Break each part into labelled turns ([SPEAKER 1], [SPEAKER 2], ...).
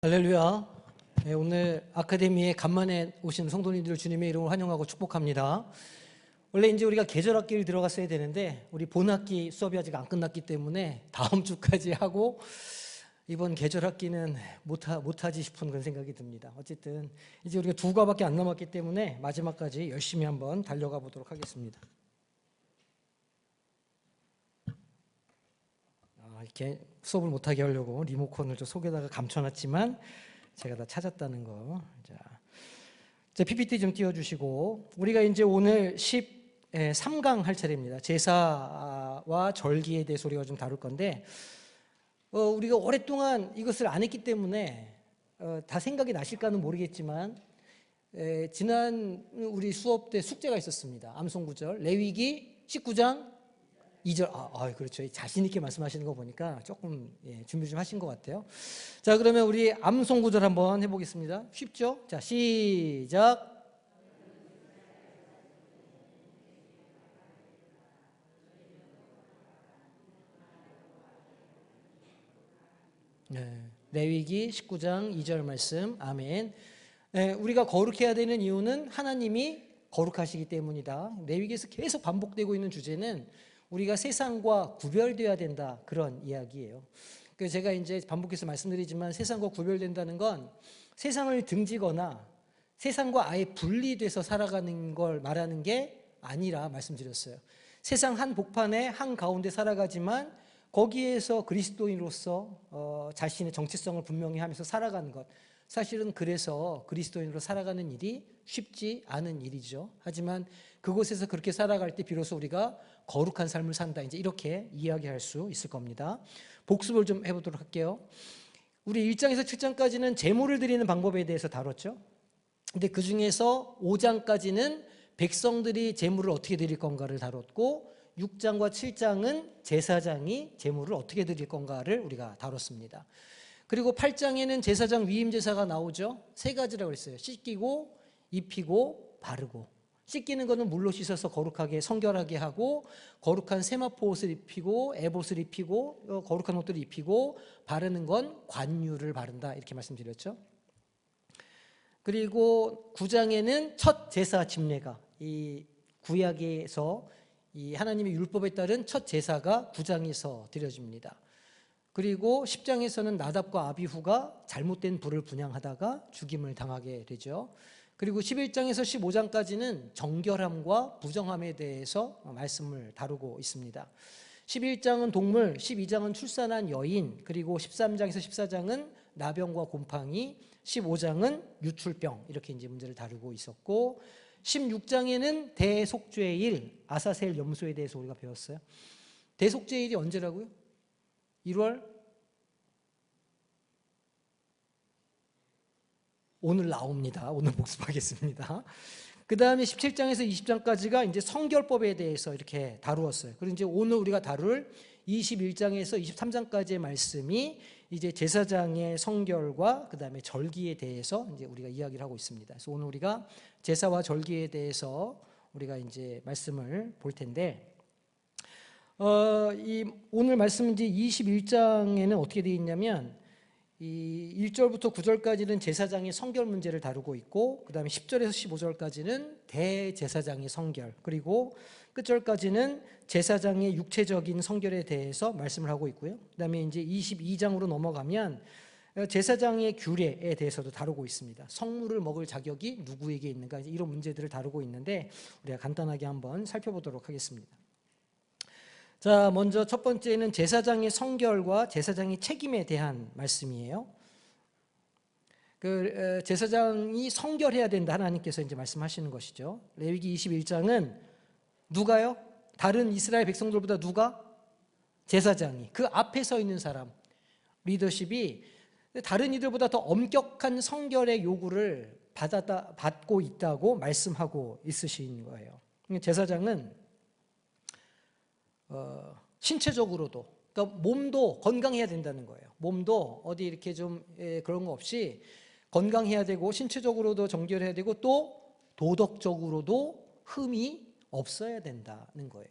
[SPEAKER 1] 할렐루야. 네, 오늘 아카데미에 간만에 오신 성도님들 주님의 이름으로 환영하고 축복합니다. 원래 이제 우리가 계절학기를 들어갔어야 되는데 우리 본학기 수업이 아직 안 끝났기 때문에 다음 주까지 하고 이번 계절학기는 못하지 싶은 그런 생각이 듭니다. 어쨌든 이제 우리가 2과밖에 안 남았기 때문에 마지막까지 열심히 한번 달려가 보도록 하겠습니다. 이렇게 수업을 못하게 하려고 리모컨을 좀 속에다가 감춰놨지만 제가 다 찾았다는 거. 자, PPT 좀 띄워주시고 우리가 이제 오늘 13강 할 차례입니다. 제사와 절기에 대해서 우리가 좀 다룰 건데 우리가 오랫동안 이것을 안 했기 때문에 다 생각이 나실까는 모르겠지만 지난 우리 수업 때 숙제가 있었습니다. 암송구절 레위기 19장 2절. 그렇죠. 자신 있게 말씀하시는 거 보니까 조금 준비 좀 하신 것 같아요. 자, 그러면 우리 암송 구절 한번 해보겠습니다. 쉽죠? 자, 시작. 레위기 19장 2절 말씀. 아멘. 우리가 거룩해야 되는 이유는 하나님이 거룩하시기 때문이다. 레위기에서 계속 반복되고 있는 주제는 우리가 세상과 구별되어야 된다, 그런 이야기예요. 그래서 제가 이제 반복해서 말씀드리지만 세상과 구별된다는 건 세상을 등지거나 세상과 아예 분리돼서 살아가는 걸 말하는 게 아니라 말씀드렸어요. 세상 한 복판에 한 가운데 살아가지만 거기에서 그리스도인으로서 자신의 정체성을 분명히 하면서 살아가는 것, 사실은 그래서 그리스도인으로 살아가는 일이 쉽지 않은 일이죠. 하지만 그곳에서 그렇게 살아갈 때 비로소 우리가 거룩한 삶을 산다, 이제 이렇게 이야기할 수 있을 겁니다. 복습을 좀 해보도록 할게요. 우리 1장에서 7장까지는 제물을 드리는 방법에 대해서 다뤘죠. 근데 그 중에서 5장까지는 백성들이 제물을 어떻게 드릴 건가를 다뤘고 6장과 7장은 제사장이 제물을 어떻게 드릴 건가를 우리가 다뤘습니다. 그리고 8장에는 제사장 위임 제사가 나오죠. 3가지라고 했어요. 씻기고 입히고 바르고. 씻기는 것은 물로 씻어서 거룩하게 성결하게 하고, 거룩한 세마포 옷을 입히고 에봇을 입히고 거룩한 옷들을 입히고, 바르는 건 관유를 바른다, 이렇게 말씀드렸죠. 그리고 9장에는 첫 제사 집례가, 이 구약에서 이 하나님의 율법에 따른 첫 제사가 9장에서 드려집니다. 그리고 10장에서는 나답과 아비후가 잘못된 불을 분향하다가 죽임을 당하게 되죠. 그리고 11장에서 15장까지는 정결함과 부정함에 대해서 말씀을 다루고 있습니다. 11장은 동물, 12장은 출산한 여인, 그리고 13장에서 14장은 나병과 곰팡이, 15장은 유출병, 이렇게 이제 문제를 다루고 있었고, 16장에는 대속죄일, 아사셀 염소에 대해서 우리가 배웠어요. 대속죄일이 언제라고요? 1월? 오늘 나옵니다. 오늘 복습하겠습니다. 그 다음에 17장에서 20장까지가 이제 성결법에 대해서 이렇게 다루었어요. 그리고 이제 오늘 우리가 다룰 21장에서 23장까지의 말씀이 이제 제사장의 성결과 그 다음에 절기에 대해서 이제 우리가 이야기를 하고 있습니다. 그래서 오늘 우리가 제사와 절기에 대해서 우리가 이제 말씀을 볼 텐데, 오늘 말씀 이제 21장에는 어떻게 되어 있냐면, 이 1절부터 9절까지는 제사장의 성결 문제를 다루고 있고, 그 다음에 10절에서 15절까지는 대제사장의 성결, 그리고 끝절까지는 제사장의 육체적인 성결에 대해서 말씀을 하고 있고요. 그 다음에 이제 22장으로 넘어가면 제사장의 규례에 대해서도 다루고 있습니다. 성물을 먹을 자격이 누구에게 있는가, 이런 문제들을 다루고 있는데 우리가 간단하게 한번 살펴보도록 하겠습니다. 자, 먼저 첫 번째는 제사장의 성결과 제사장의 책임에 대한 말씀이에요. 제사장이 성결해야 된다, 하나님께서 이제 말씀하시는 것이죠. 레위기 21장은 누가요? 다른 이스라엘 백성들보다 누가? 제사장이, 그 앞에 서 있는 사람, 리더십이 다른 이들보다 더 엄격한 성결의 요구를 받고 있다고 말씀하고 있으신 거예요. 제사장은 신체적으로도, 그러니까 몸도 건강해야 된다는 거예요. 몸도 어디 이렇게 좀 그런 거 없이 건강해야 되고, 신체적으로도 정결해야 되고, 또 도덕적으로도 흠이 없어야 된다는 거예요.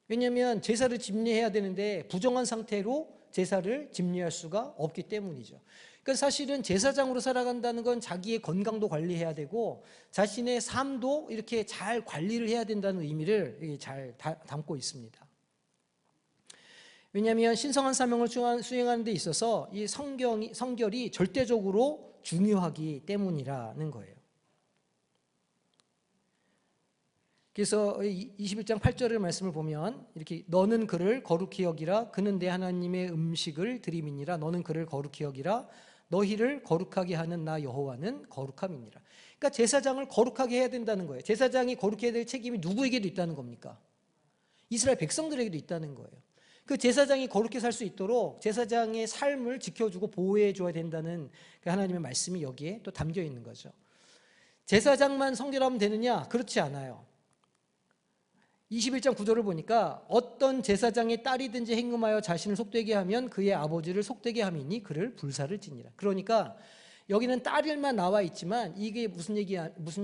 [SPEAKER 1] 왜냐하면 제사를 집례해야 되는데 부정한 상태로 제사를 집례할 수가 없기 때문이죠. 그러니까 사실은 제사장으로 살아간다는 건 자기의 건강도 관리해야 되고 자신의 삶도 이렇게 잘 관리를 해야 된다는 의미를 잘 담고 있습니다. 왜냐하면 신성한 사명을 수행하는 데 있어서 이 성결이 절대적으로 중요하기 때문이라는 거예요. 그래서 21장 8절의 말씀을 보면 이렇게 너는 그를 거룩히 여기라 그는 내 하나님의 음식을 드림이니라 너는 그를 거룩히 여기라 너희를 거룩하게 하는 나 여호와는 거룩함이니라. 그러니까 제사장을 거룩하게 해야 된다는 거예요. 제사장이 거룩해야 될 책임이 누구에게도 있다는 겁니까? 이스라엘 백성들에게도 있다는 거예요. 그 제사장이 거룩히 살 수 있도록 제사장의 삶을 지켜주고 보호해 줘야 된다는 그 하나님의 말씀이 여기에 또 담겨 있는 거죠. 제사장만 성결하면 되느냐? 그렇지 않아요. 21장 9절을 보니까 어떤 제사장의 딸이든지 행음하여 자신을 속되게 하면 그의 아버지를 속되게 함이니 그를 불사를 지니라. 그러니까 여기는 딸일만 나와 있지만 이게 무슨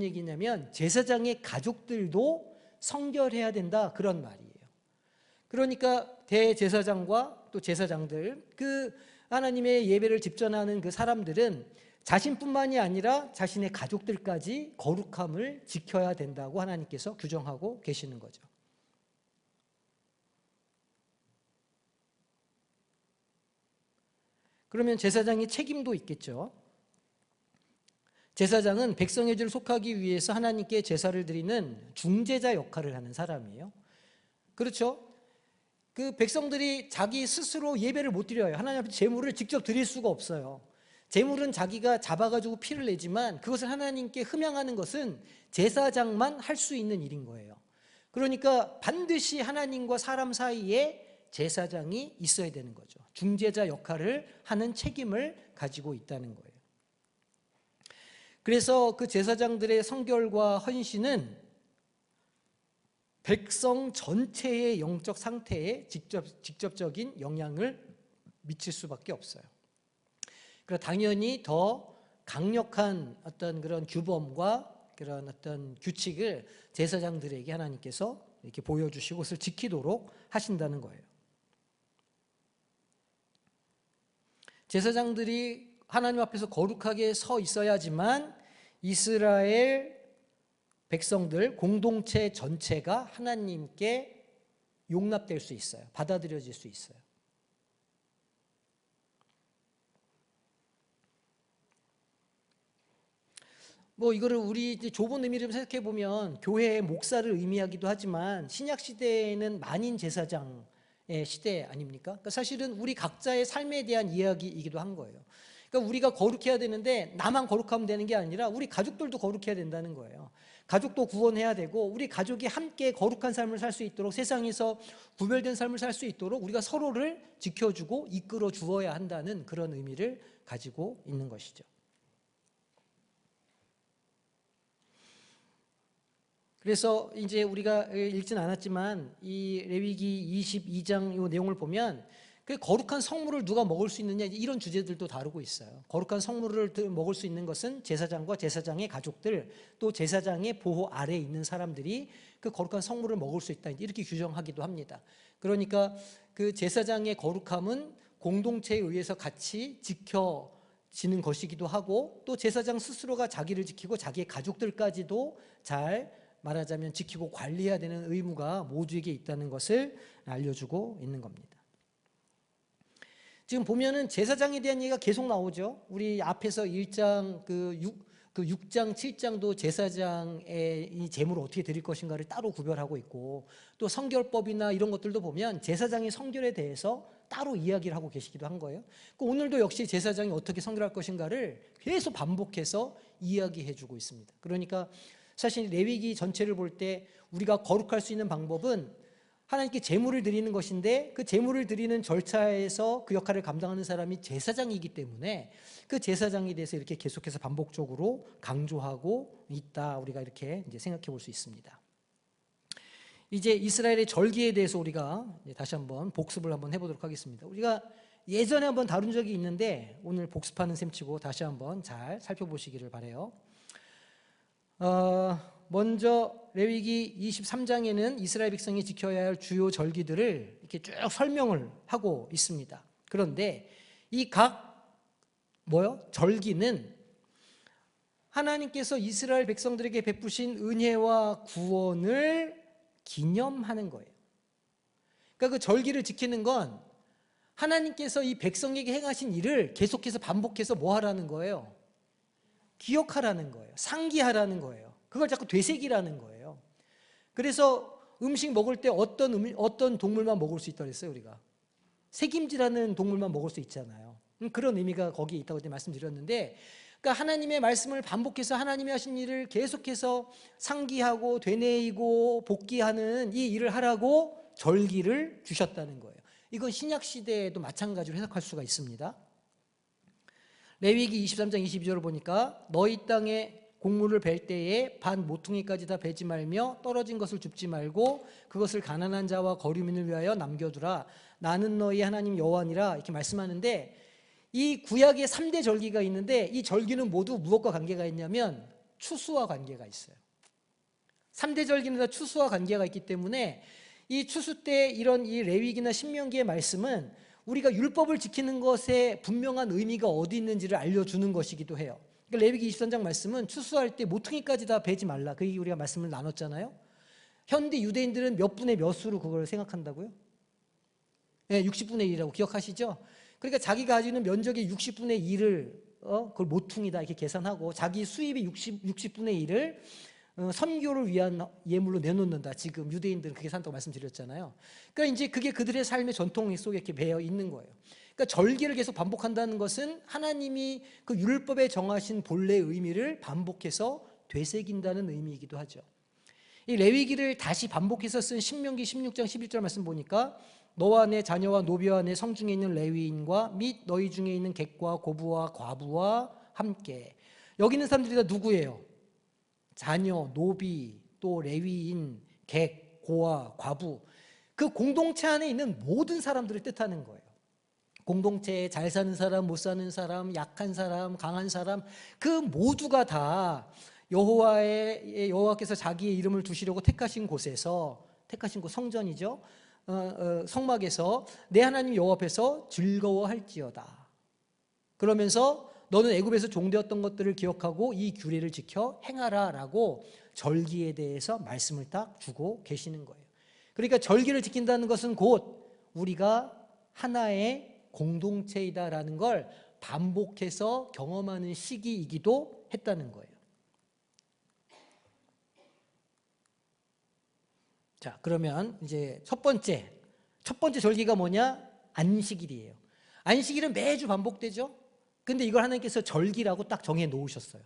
[SPEAKER 1] 얘기냐면 제사장의 가족들도 성결해야 된다 그런 말이에요. 그러니까 대제사장과 또 제사장들 그 하나님의 예배를 집전하는 그 사람들은 자신뿐만이 아니라 자신의 가족들까지 거룩함을 지켜야 된다고 하나님께서 규정하고 계시는 거죠. 그러면 제사장의 책임도 있겠죠. 제사장은 백성의 죄를 속하기 위해서 하나님께 제사를 드리는 중재자 역할을 하는 사람이에요. 그렇죠? 그 백성들이 자기 스스로 예배를 못 드려요. 하나님 앞에 제물을 직접 드릴 수가 없어요. 제물은 자기가 잡아가지고 피를 내지만 그것을 하나님께 흠양하는 것은 제사장만 할 수 있는 일인 거예요. 그러니까 반드시 하나님과 사람 사이에 제사장이 있어야 되는 거죠. 중재자 역할을 하는 책임을 가지고 있다는 거예요. 그래서 그 제사장들의 성결과 헌신은 백성 전체의 영적 상태에 직접적인 영향을 미칠 수밖에 없어요. 그래서 당연히 더 강력한 어떤 그런 규범과 그런 어떤 규칙을 제사장들에게 하나님께서 이렇게 보여주시고 그것을 지키도록 하신다는 거예요. 제사장들이 하나님 앞에서 거룩하게 서 있어야지만 이스라엘 백성들 공동체 전체가 하나님께 용납될 수 있어요. 받아들여질 수 있어요. 이거를 우리 좁은 의미로 생각해 보면 교회의 목사를 의미하기도 하지만 신약 시대에는 만인 제사장의 시대 아닙니까? 그러니까 사실은 우리 각자의 삶에 대한 이야기이기도 한 거예요. 그러니까 우리가 거룩해야 되는데 나만 거룩하면 되는 게 아니라 우리 가족들도 거룩해야 된다는 거예요. 가족도 구원해야 되고 우리 가족이 함께 거룩한 삶을 살 수 있도록 세상에서 구별된 삶을 살 수 있도록 우리가 서로를 지켜주고 이끌어 주어야 한다는 그런 의미를 가지고 있는 것이죠. 그래서 이제 우리가 읽진 않았지만 이 레위기 22장 이 내용을 보면 그 거룩한 성물을 누가 먹을 수 있느냐 이런 주제들도 다루고 있어요. 거룩한 성물을 먹을 수 있는 것은 제사장과 제사장의 가족들 또 제사장의 보호 아래에 있는 사람들이 그 거룩한 성물을 먹을 수 있다 이렇게 규정하기도 합니다. 그러니까 그 제사장의 거룩함은 공동체에 의해서 같이 지켜지는 것이기도 하고 또 제사장 스스로가 자기를 지키고 자기의 가족들까지도 잘 말하자면 지키고 관리해야 되는 의무가 모두에게 있다는 것을 알려주고 있는 겁니다. 지금 보면은 제사장에 대한 얘기가 계속 나오죠. 우리 앞에서 1장 그 6장 7장도 제사장의 이 제물을 어떻게 드릴 것인가를 따로 구별하고 있고 또 성결법이나 이런 것들도 보면 제사장의 성결에 대해서 따로 이야기를 하고 계시기도 한 거예요. 오늘도 역시 제사장이 어떻게 성결할 것인가를 계속 반복해서 이야기해 주고 있습니다. 그러니까 사실 레위기 전체를 볼 때 우리가 거룩할 수 있는 방법은 하나님께 제물을 드리는 것인데 그 제물을 드리는 절차에서 그 역할을 감당하는 사람이 제사장이기 때문에 그 제사장에 대해서 이렇게 계속해서 반복적으로 강조하고 있다. 우리가 이렇게 이제 생각해 볼 수 있습니다. 이제 이스라엘의 절기에 대해서 우리가 다시 한번 복습을 한번 해보도록 하겠습니다. 우리가 예전에 한번 다룬 적이 있는데 오늘 복습하는 셈치고 다시 한번 잘 살펴보시기를 바라요. 먼저 레위기 23장에는 이스라엘 백성이 지켜야 할 주요 절기들을 이렇게 쭉 설명을 하고 있습니다. 그런데 이 각 절기는 하나님께서 이스라엘 백성들에게 베푸신 은혜와 구원을 기념하는 거예요. 그러니까 그 절기를 지키는 건 하나님께서 이 백성에게 행하신 일을 계속해서 반복해서 뭐 하라는 거예요? 기억하라는 거예요. 상기하라는 거예요. 그걸 자꾸 되새기라는 거예요. 그래서 음식 먹을 때 어떤 동물만 먹을 수 있다고 그랬어요, 우리가? 새김질하는 동물만 먹을 수 있잖아요. 그런 의미가 거기에 있다고 말씀드렸는데, 그러니까 하나님의 말씀을 반복해서 하나님이 하신 일을 계속해서 상기하고 되뇌이고 복기하는 이 일을 하라고 절기를 주셨다는 거예요. 이건 신약 시대에도 마찬가지로 해석할 수가 있습니다. 레위기 23장 22절을 보니까 너희 땅에 곡물을 벨 때에 반 모퉁이까지 다 베지 말며 떨어진 것을 줍지 말고 그것을 가난한 자와 거류민을 위하여 남겨두라. 나는 너희 하나님 여호와니라 이렇게 말씀하는데, 이 구약의 3대 절기가 있는데 이 절기는 모두 무엇과 관계가 있냐면 추수와 관계가 있어요. 3대 절기는 다 추수와 관계가 있기 때문에 이 추수 때 이런 이 레위기나 신명기의 말씀은 우리가 율법을 지키는 것에 분명한 의미가 어디 있는지를 알려주는 것이기도 해요. 그러니까 레위기 23장 말씀은 추수할 때 모퉁이까지 다 베지 말라. 그 얘기 우리가 말씀을 나눴잖아요. 현대 유대인들은 몇 분의 몇 수로 그걸 생각한다고요? 네, 60분의 1이라고 기억하시죠? 그러니까 자기가 가지고 있는 면적의 60분의 1을 그걸 모퉁이다 이렇게 계산하고 자기 수입의 60분의 1을 선교를 위한 예물로 내놓는다. 지금 유대인들은 그렇게 산다고 말씀드렸잖아요. 그러니까 이제 그게 그들의 삶의 전통 속에 이렇게 배어 있는 거예요. 그러니까 절기를 계속 반복한다는 것은 하나님이 그 율법에 정하신 본래의 의미를 반복해서 되새긴다는 의미이기도 하죠. 이 레위기를 다시 반복해서 쓴 신명기 16장 11절 말씀 보니까 너와 내 자녀와 노비와 내 성중에 있는 레위인과 및 너희 중에 있는 객과 고부와 과부와 함께. 여기 있는 사람들이 다 누구예요? 자녀, 노비, 또 레위인, 객, 고아, 과부. 그 공동체 안에 있는 모든 사람들을 뜻하는 거예요. 공동체에 잘 사는 사람, 못 사는 사람, 약한 사람, 강한 사람, 그 모두가 다 여호와께서 자기의 이름을 두시려고 택하신 곳에서, 택하신 곳 성전이죠. 성막에서 내 하나님 여호와 앞에서 즐거워할지어다. 그러면서 너는 애굽에서 종되었던 것들을 기억하고 이 규례를 지켜 행하라라고 절기에 대해서 말씀을 딱 주고 계시는 거예요. 그러니까 절기를 지킨다는 것은 곧 우리가 하나의 공동체이다라는 걸 반복해서 경험하는 시기이기도 했다는 거예요. 자, 그러면 이제 첫 번째 절기가 뭐냐? 안식일이에요. 안식일은 매주 반복되죠. 근데 이걸 하나님께서 절기라고 딱 정해 놓으셨어요.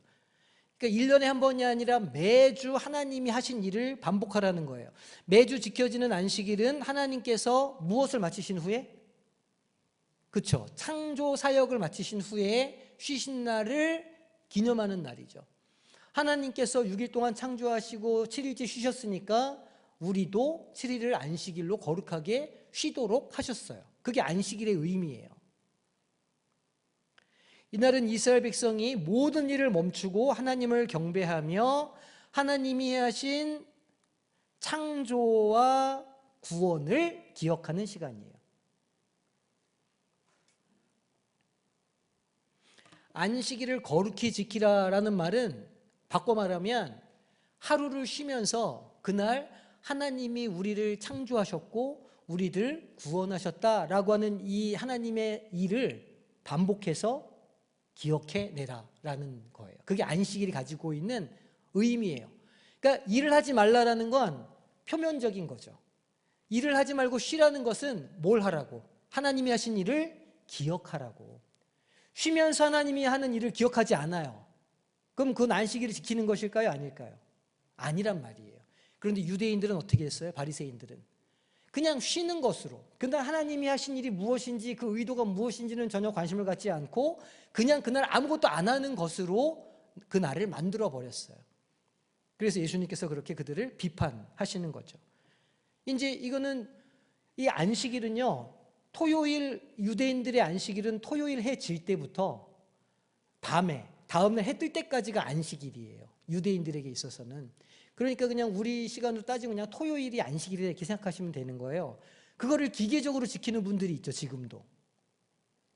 [SPEAKER 1] 그러니까 1년에 한 번이 아니라 매주 하나님이 하신 일을 반복하라는 거예요. 매주 지켜지는 안식일은 하나님께서 무엇을 마치신 후에? 그렇죠. 창조 사역을 마치신 후에 쉬신 날을 기념하는 날이죠. 하나님께서 6일 동안 창조하시고 7일째 쉬셨으니까 우리도 7일을 안식일로 거룩하게 쉬도록 하셨어요. 그게 안식일의 의미예요. 이날은 이스라엘 백성이 모든 일을 멈추고 하나님을 경배하며 하나님이 하신 창조와 구원을 기억하는 시간이에요. 안식일을 거룩히 지키라라는 말은 바꿔 말하면 하루를 쉬면서 그날 하나님이 우리를 창조하셨고 우리들 구원하셨다라고 하는 이 하나님의 일을 반복해서 기억해내라라는 거예요. 그게 안식일이 가지고 있는 의미예요. 그러니까 일을 하지 말라라는 건 표면적인 거죠. 일을 하지 말고 쉬라는 것은 뭘 하라고? 하나님이 하신 일을 기억하라고. 쉬면서 하나님이 하는 일을 기억하지 않아요. 그럼 그건 안식일을 지키는 것일까요? 아닐까요? 아니란 말이에요. 그런데 유대인들은 어떻게 했어요? 바리새인들은 그냥 쉬는 것으로, 그날 하나님이 하신 일이 무엇인지 그 의도가 무엇인지는 전혀 관심을 갖지 않고 그냥 그날 아무것도 안 하는 것으로 그 날을 만들어 버렸어요. 그래서 예수님께서 그렇게 그들을 비판하시는 거죠. 이제 이거는 이 안식일은요, 토요일, 유대인들의 안식일은 토요일 해 질 때부터 밤에 다음날 해 뜰 때까지가 안식일이에요. 유대인들에게 있어서는. 그러니까 그냥 우리 시간으로 따지면 그냥 토요일이 안식일이라 이렇게 생각하시면 되는 거예요. 그거를 기계적으로 지키는 분들이 있죠, 지금도.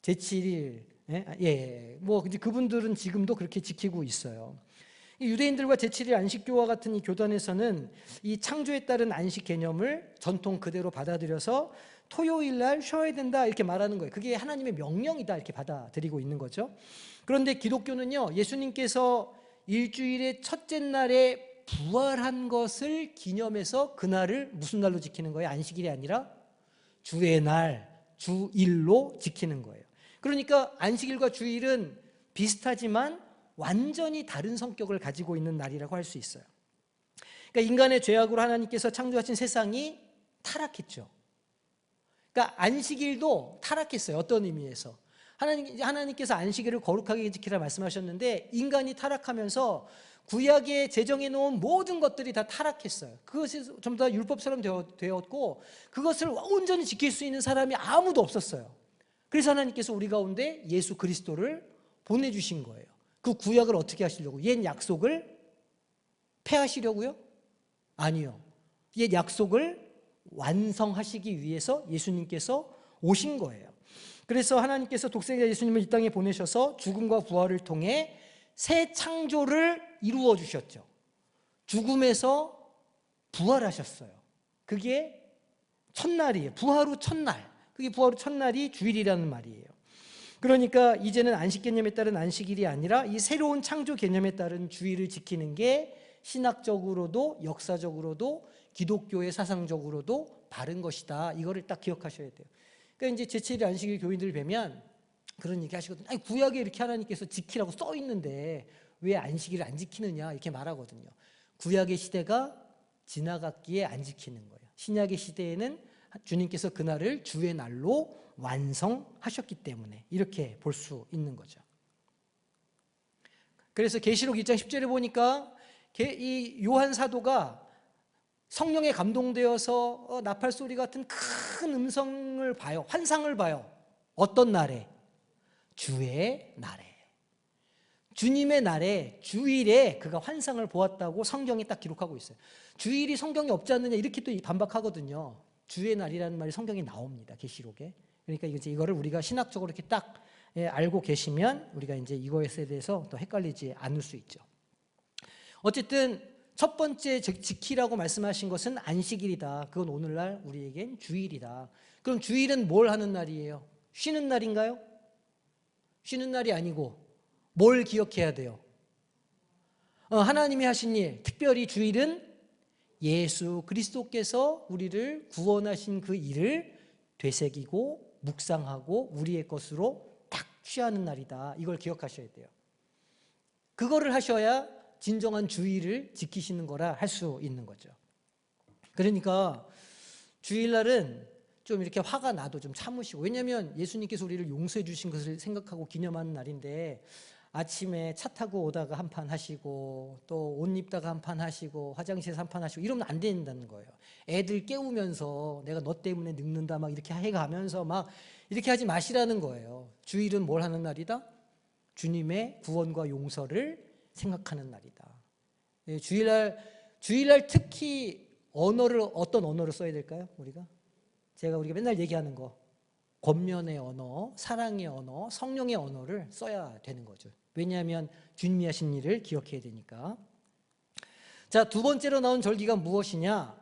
[SPEAKER 1] 제7일, 뭐 그분들은 지금도 그렇게 지키고 있어요. 이 유대인들과 제7일 안식교와 같은 이 교단에서는 이 창조에 따른 안식 개념을 전통 그대로 받아들여서 토요일 날 쉬어야 된다 이렇게 말하는 거예요. 그게 하나님의 명령이다 이렇게 받아들이고 있는 거죠. 그런데 기독교는요, 예수님께서 일주일의 첫째 날에 부활한 것을 기념해서 그날을 무슨 날로 지키는 거예요? 안식일이 아니라 주의 날, 주일로 지키는 거예요. 그러니까 안식일과 주일은 비슷하지만 완전히 다른 성격을 가지고 있는 날이라고 할 수 있어요. 그러니까 인간의 죄악으로 하나님께서 창조하신 세상이 타락했죠. 그러니까 안식일도 타락했어요. 어떤 의미에서? 하나님께서 안식일을 거룩하게 지키라 말씀하셨는데 인간이 타락하면서 구약에 제정해 놓은 모든 것들이 다 타락했어요. 그것이 전부 다 율법처럼 되었고 그것을 온전히 지킬 수 있는 사람이 아무도 없었어요. 그래서 하나님께서 우리 가운데 예수 그리스도를 보내주신 거예요. 그 구약을 어떻게 하시려고? 옛 약속을 폐하시려고요? 아니요. 옛 약속을 완성하시기 위해서 예수님께서 오신 거예요. 그래서 하나님께서 독생자 예수님을 이 땅에 보내셔서 죽음과 부활을 통해 새 창조를 이루어 주셨죠. 죽음에서 부활하셨어요. 그게 첫날이에요. 부활 후 첫날. 그게 부활 후 첫날이 주일이라는 말이에요. 그러니까 이제는 안식 개념에 따른 안식일이 아니라 이 새로운 창조 개념에 따른 주일을 지키는 게 신학적으로도 역사적으로도 기독교의 사상적으로도 바른 것이다. 이거를 딱 기억하셔야 돼요. 그러니까 이제 제7일 안식일 교인들 뵈면 그런 얘기 하시거든요. 아니, 구약에 이렇게 하나님께서 지키라고 써 있는데 왜 안식일을 안 지키느냐 이렇게 말하거든요. 구약의 시대가 지나갔기에 안 지키는 거예요. 신약의 시대에는 주님께서 그날을 주의 날로 완성하셨기 때문에 이렇게 볼 수 있는 거죠. 그래서 계시록 1장 10절에 보니까 이 요한 사도가 성령에 감동되어서 나팔 소리 같은 큰 음성을 봐요. 환상을 봐요. 어떤 날에? 주의 날에. 주님의 날에 주일에 그가 환상을 보았다고 성경이 딱 기록하고 있어요. 주일이 성경에 없지 않느냐 이렇게 또 반박하거든요. 주의 날이라는 말이 성경에 나옵니다. 계시록에. 그러니까 이거를 우리가 신학적으로 이렇게 딱 알고 계시면 우리가 이제 이거에 대해서 또 헷갈리지 않을 수 있죠. 어쨌든 첫 번째 지키라고 말씀하신 것은 안식일이다. 그건 오늘날 우리에겐 주일이다. 그럼 주일은 뭘 하는 날이에요? 쉬는 날인가요? 쉬는 날이 아니고 뭘 기억해야 돼요? 하나님이 하신 일, 특별히 주일은 예수 그리스도께서 우리를 구원하신 그 일을 되새기고 묵상하고 우리의 것으로 딱 취하는 날이다. 이걸 기억하셔야 돼요. 그거를 하셔야 진정한 주일을 지키시는 거라 할 수 있는 거죠. 그러니까 주일날은 좀 이렇게 화가 나도 좀 참으시고, 왜냐하면 예수님께서 우리를 용서해 주신 것을 생각하고 기념하는 날인데 아침에 차 타고 오다가 한판 하시고 또 옷 입다가 한판 하시고 화장실에서 한판 하시고 이러면 안 된다는 거예요. 애들 깨우면서 내가 너 때문에 늙는다 막 이렇게 해가면서 막 이렇게 하지 마시라는 거예요. 주일은 뭘 하는 날이다? 주님의 구원과 용서를 생각하는 날이다. 주일날 특히 어떤 언어를 써야 될까요? 우리가 맨날 얘기하는 거, 권면의 언어, 사랑의 언어, 성령의 언어를 써야 되는 거죠. 왜냐하면 주님이 하신 일을 기억해야 되니까. 자, 두 번째로 나온 절기가 무엇이냐?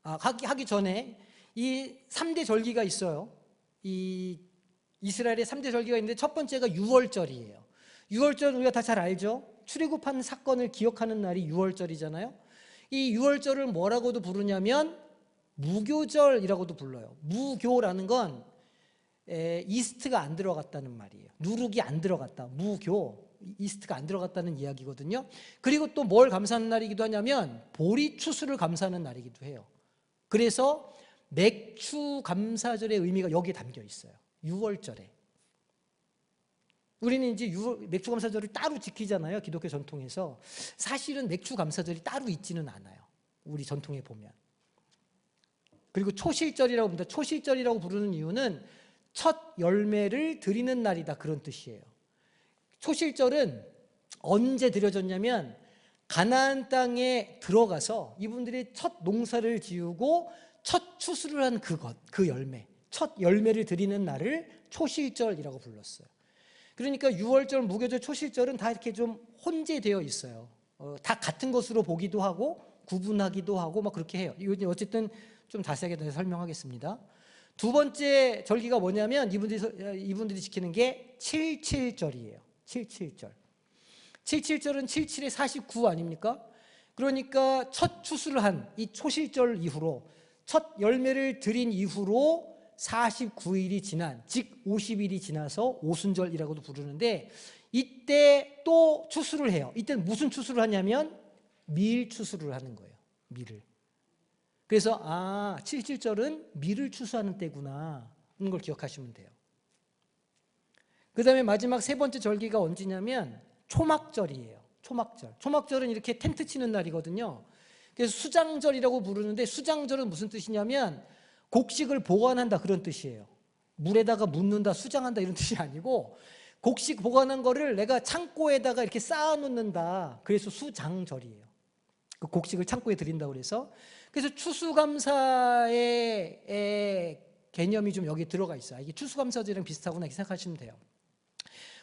[SPEAKER 1] 하기 전에 이 3대 절기가 있어요. 이 이스라엘의 3대 절기가 있는데 첫 번째가 유월절이에요. 유월절 우리가 다 잘 알죠? 출애굽한 사건을 기억하는 날이 유월절이잖아요. 이 유월절을 뭐라고도 부르냐면 무교절이라고도 불러요. 무교라는 건 이스트가 안 들어갔다는 말이에요. 누룩이 안 들어갔다. 무교, 이스트가 안 들어갔다는 이야기거든요. 그리고 또 뭘 감사하는 날이기도 하냐면 보리추수를 감사하는 날이기도 해요. 그래서 맥추 감사절의 의미가 여기에 담겨 있어요. 유월절에. 우리는 이제 맥주 감사절을 따로 지키잖아요. 기독교 전통에서. 사실은 맥주 감사절이 따로 있지는 않아요. 우리 전통에 보면. 그리고 초실절이라고 합니다. 초실절이라고 부르는 이유는 첫 열매를 드리는 날이다, 그런 뜻이에요. 초실절은 언제 드려졌냐면 가나안 땅에 들어가서 이분들이 첫 농사를 지우고 첫 추수를 한 그 열매, 첫 열매를 드리는 날을 초실절이라고 불렀어요. 그러니까 유월절, 무교절, 초실절은 다 이렇게 좀 혼재되어 있어요. 다 같은 것으로 보기도 하고 구분하기도 하고 막 그렇게 해요. 어쨌든 좀 자세하게 설명하겠습니다. 두 번째 절기가 뭐냐면 이분들이 지키는 게 77절이에요. 77절. 77절은 77에 49 아닙니까? 그러니까 첫 추수를 한 이 초실절 이후로 첫 열매를 드린 이후로 49일이 지난, 즉 50일이 지나서 오순절이라고도 부르는데 이때 또 추수를 해요. 이때는 무슨 추수를 하냐면 밀 추수를 하는 거예요. 밀을. 그래서 77절은 밀을 추수하는 때구나 하는 걸 기억하시면 돼요. 그 다음에 마지막 세 번째 절기가 언제냐면 초막절이에요. 초막절. 초막절은 이렇게 텐트 치는 날이거든요. 그래서 수장절이라고 부르는데 수장절은 무슨 뜻이냐면 곡식을 보관한다 그런 뜻이에요. 물에다가 묻는다, 수장한다 이런 뜻이 아니고 곡식 보관한 거를 내가 창고에다가 이렇게 쌓아놓는다. 그래서 수장절이에요. 그 곡식을 창고에 들인다고 그래서 추수감사의 개념이 좀 여기 들어가 있어요. 이게 추수감사절이랑 비슷하구나 이렇게 생각하시면 돼요.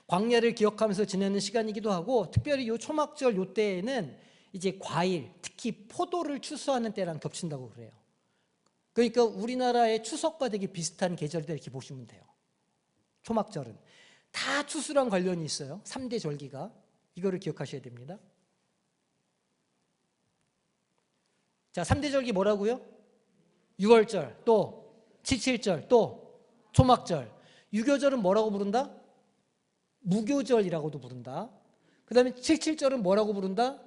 [SPEAKER 1] 광야를 기억하면서 지내는 시간이기도 하고 특별히 요 초막절 요 때에는 이제 과일, 특히 포도를 추수하는 때랑 겹친다고 그래요. 그러니까 우리나라의 추석과 되게 비슷한 계절이다 이렇게 보시면 돼요. 초막절은 다 추수랑 관련이 있어요. 3대 절기가. 이거를 기억하셔야 됩니다. 자, 3대 절기 뭐라고요? 유월절, 또 칠칠절, 또 초막절. 유교절은 뭐라고 부른다? 무교절이라고도 부른다. 그 다음에 칠칠절은 뭐라고 부른다?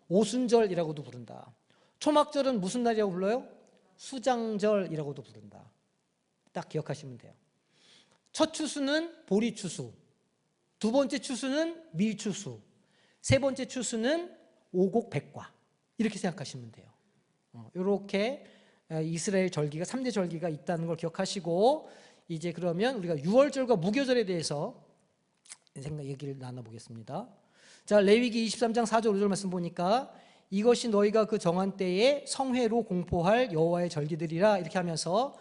[SPEAKER 1] 오순절이라고도 부른다. 초막절은 무슨 날이라고 불러요? 수장절이라고도 부른다. 딱 기억하시면 돼요. 첫 추수는 보리추수, 두 번째 추수는 밀추수, 세 번째 추수는 오곡백과 이렇게 생각하시면 돼요. 이렇게 이스라엘 절기가 3대 절기가 있다는 걸 기억하시고 이제 그러면 우리가 유월절과 무교절에 대해서 얘기를 나눠보겠습니다. 자, 레위기 23장 4절 5절 말씀 보니까 이것이 너희가 그 정한 때에 성회로 공포할 여호와의 절기들이라 이렇게 하면서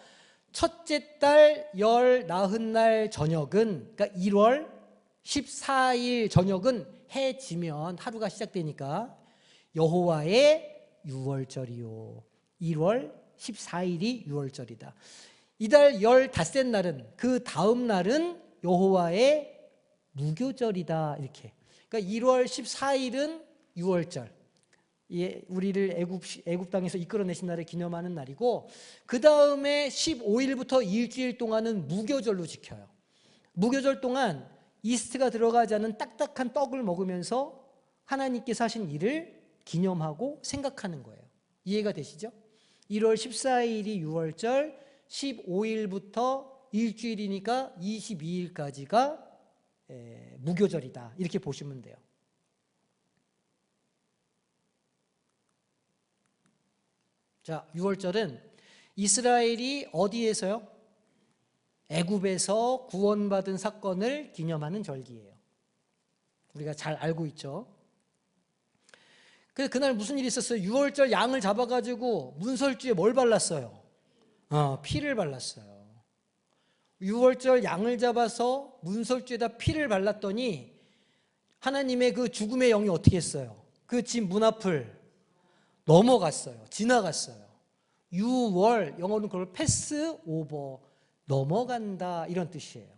[SPEAKER 1] 첫째 달 열 나흔 날 저녁은 그러니까 1월 14일 저녁은 해 지면 하루가 시작되니까 여호와의 유월절이요 1월 14일이 유월절이다. 이달 15날은 그 다음 날은 여호와의 무교절이다 이렇게. 그러니까 1월 14일은 유월절. 우리를 애굽 땅에서 이끌어내신 날을 기념하는 날이고 그 다음에 15일부터 일주일 동안은 무교절로 지켜요. 무교절 동안 이스트가 들어가지 않은 딱딱한 떡을 먹으면서 하나님께서 하신 일을 기념하고 생각하는 거예요. 이해가 되시죠? 1월 14일이 유월절, 15일부터 일주일이니까 22일까지가 무교절이다 이렇게 보시면 돼요. 자, 유월절은 이스라엘이 어디에서요? 애굽에서 구원받은 사건을 기념하는 절기예요. 우리가 잘 알고 있죠. 그날 무슨 일이 있었어요? 유월절 양을 잡아가지고 문설주에 뭘 발랐어요? 피를 발랐어요. 유월절 양을 잡아서 문설주에다 피를 발랐더니 하나님의 그 죽음의 영이 어떻게 했어요? 그 집 문 앞을 넘어갔어요. 지나갔어요. 유월, 영어로는 그걸 패스 오버, 넘어간다 이런 뜻이에요.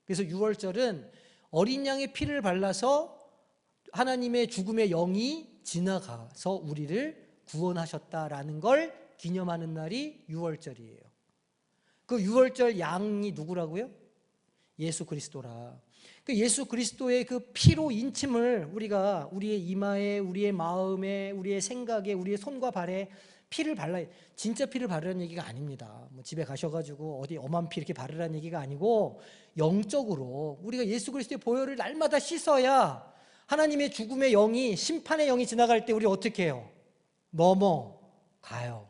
[SPEAKER 1] 그래서 유월절은 어린 양의 피를 발라서 하나님의 죽음의 영이 지나가서 우리를 구원하셨다라는 걸 기념하는 날이 유월절이에요. 그 유월절 양이 누구라고요? 예수 그리스도라. 그 예수 그리스도의 그 피로 인침을 우리가 우리의 이마에, 우리의 마음에, 우리의 생각에, 우리의 손과 발에 피를 발라야, 진짜 피를 바르라는 얘기가 아닙니다. 뭐 집에 가셔가지고 어디 엄한 피 이렇게 바르라는 얘기가 아니고 영적으로 우리가 예수 그리스도의 보혈을 날마다 씻어야 하나님의 죽음의 영이, 심판의 영이 지나갈 때 우리 어떻게 해요? 넘어가요.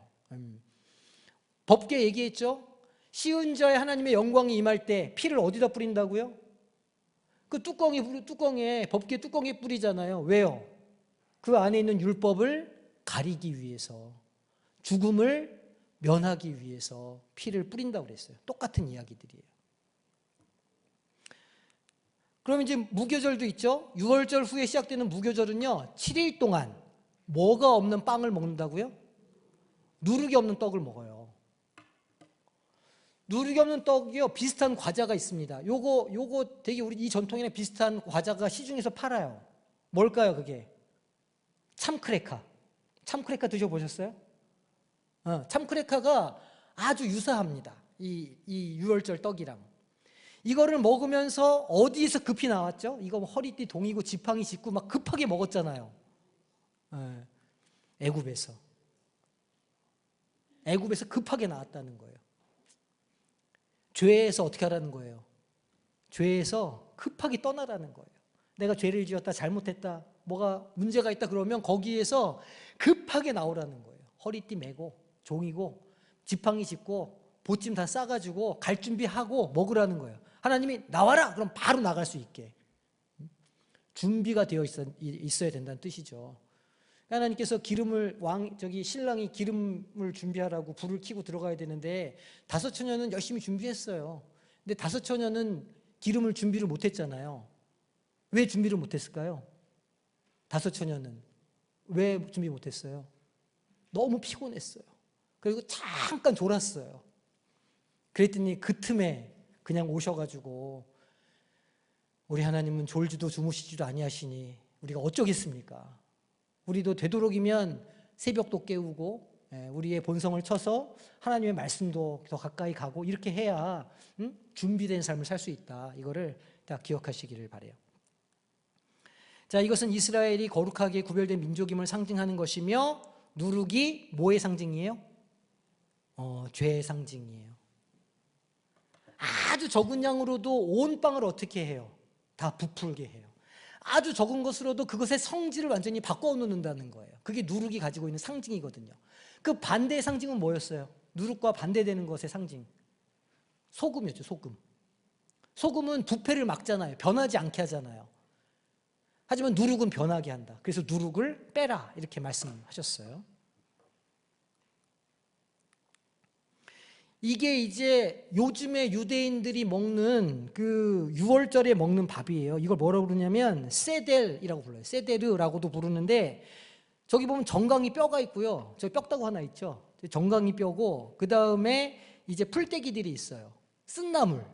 [SPEAKER 1] 법계 얘기했죠? 씌운 자에 하나님의 영광이 임할 때 피를 어디다 뿌린다고요? 그 뚜껑에 법계 뚜껑에 뿌리잖아요. 왜요? 그 안에 있는 율법을 가리기 위해서, 죽음을 면하기 위해서 피를 뿌린다고 그랬어요. 똑같은 이야기들이에요. 그럼 이제 무교절도 있죠. 유월절 후에 시작되는 무교절은요, 7일 동안 뭐가 없는 빵을 먹는다고요? 누룩이 없는 떡을 먹어요. 누룩이 없는 떡이요, 비슷한 과자가 있습니다. 요거 되게 우리 이 전통이랑 비슷한 과자가 시중에서 팔아요. 뭘까요, 그게? 참크래카. 참크래카 드셔보셨어요? 참크래카가 아주 유사합니다. 이 유월절 떡이랑. 이거를 먹으면서 어디에서 급히 나왔죠? 이거 허리띠 동이고 지팡이 짚고 막 급하게 먹었잖아요. 애굽에서 급하게 나왔다는 거예요. 죄에서 어떻게 하라는 거예요? 죄에서 급하게 떠나라는 거예요. 내가 죄를 지었다, 잘못했다, 뭐가 문제가 있다 그러면 거기에서 급하게 나오라는 거예요. 허리띠 메고 종이고 지팡이 짚고 보찜 다 싸가지고 갈 준비하고 먹으라는 거예요. 하나님이 나와라! 그럼 바로 나갈 수 있게 준비가 되어 있어야 된다는 뜻이죠. 하나님께서 신랑이 기름을 준비하라고 불을 켜고 들어가야 되는데 다섯 처녀는 열심히 준비했어요. 근데 다섯 처녀는 기름을 준비를 못했잖아요. 왜 준비를 못했을까요? 다섯 처녀는 왜 준비 못했어요? 너무 피곤했어요. 그리고 잠깐 졸았어요. 그랬더니 그 틈에 그냥 오셔가지고 우리 하나님은 졸지도 주무시지도 아니하시니 우리가 어쩌겠습니까? 우리도 되도록이면 새벽도 깨우고 우리의 본성을 쳐서 하나님의 말씀도 더 가까이 가고 이렇게 해야 준비된 삶을 살 수 있다. 이거를 다 기억하시기를 바라요. 자, 이것은 이스라엘이 거룩하게 구별된 민족임을 상징하는 것이며 누룩이 뭐의 상징이에요? 죄의 상징이에요. 아주 적은 양으로도 온 빵을 어떻게 해요? 다 부풀게 해요. 아주 적은 것으로도 그것의 성질을 완전히 바꿔놓는다는 거예요. 그게 누룩이 가지고 있는 상징이거든요. 그 반대의 상징은 뭐였어요? 누룩과 반대되는 것의 상징, 소금이었죠. 소금은 부패를 막잖아요. 변하지 않게 하잖아요. 하지만 누룩은 변하게 한다. 그래서 누룩을 빼라 이렇게 말씀하셨어요. 이게 이제 요즘에 유대인들이 먹는 그 유월절에 먹는 밥이에요. 이걸 뭐라고 부르냐면 세델이라고 불러요. 세데르라고도 부르는데 저기 보면 정강이 뼈가 있고요. 저기 뼈다구 하나 있죠. 정강이 뼈고 그 다음에 이제 풀떼기들이 있어요. 쓴나물.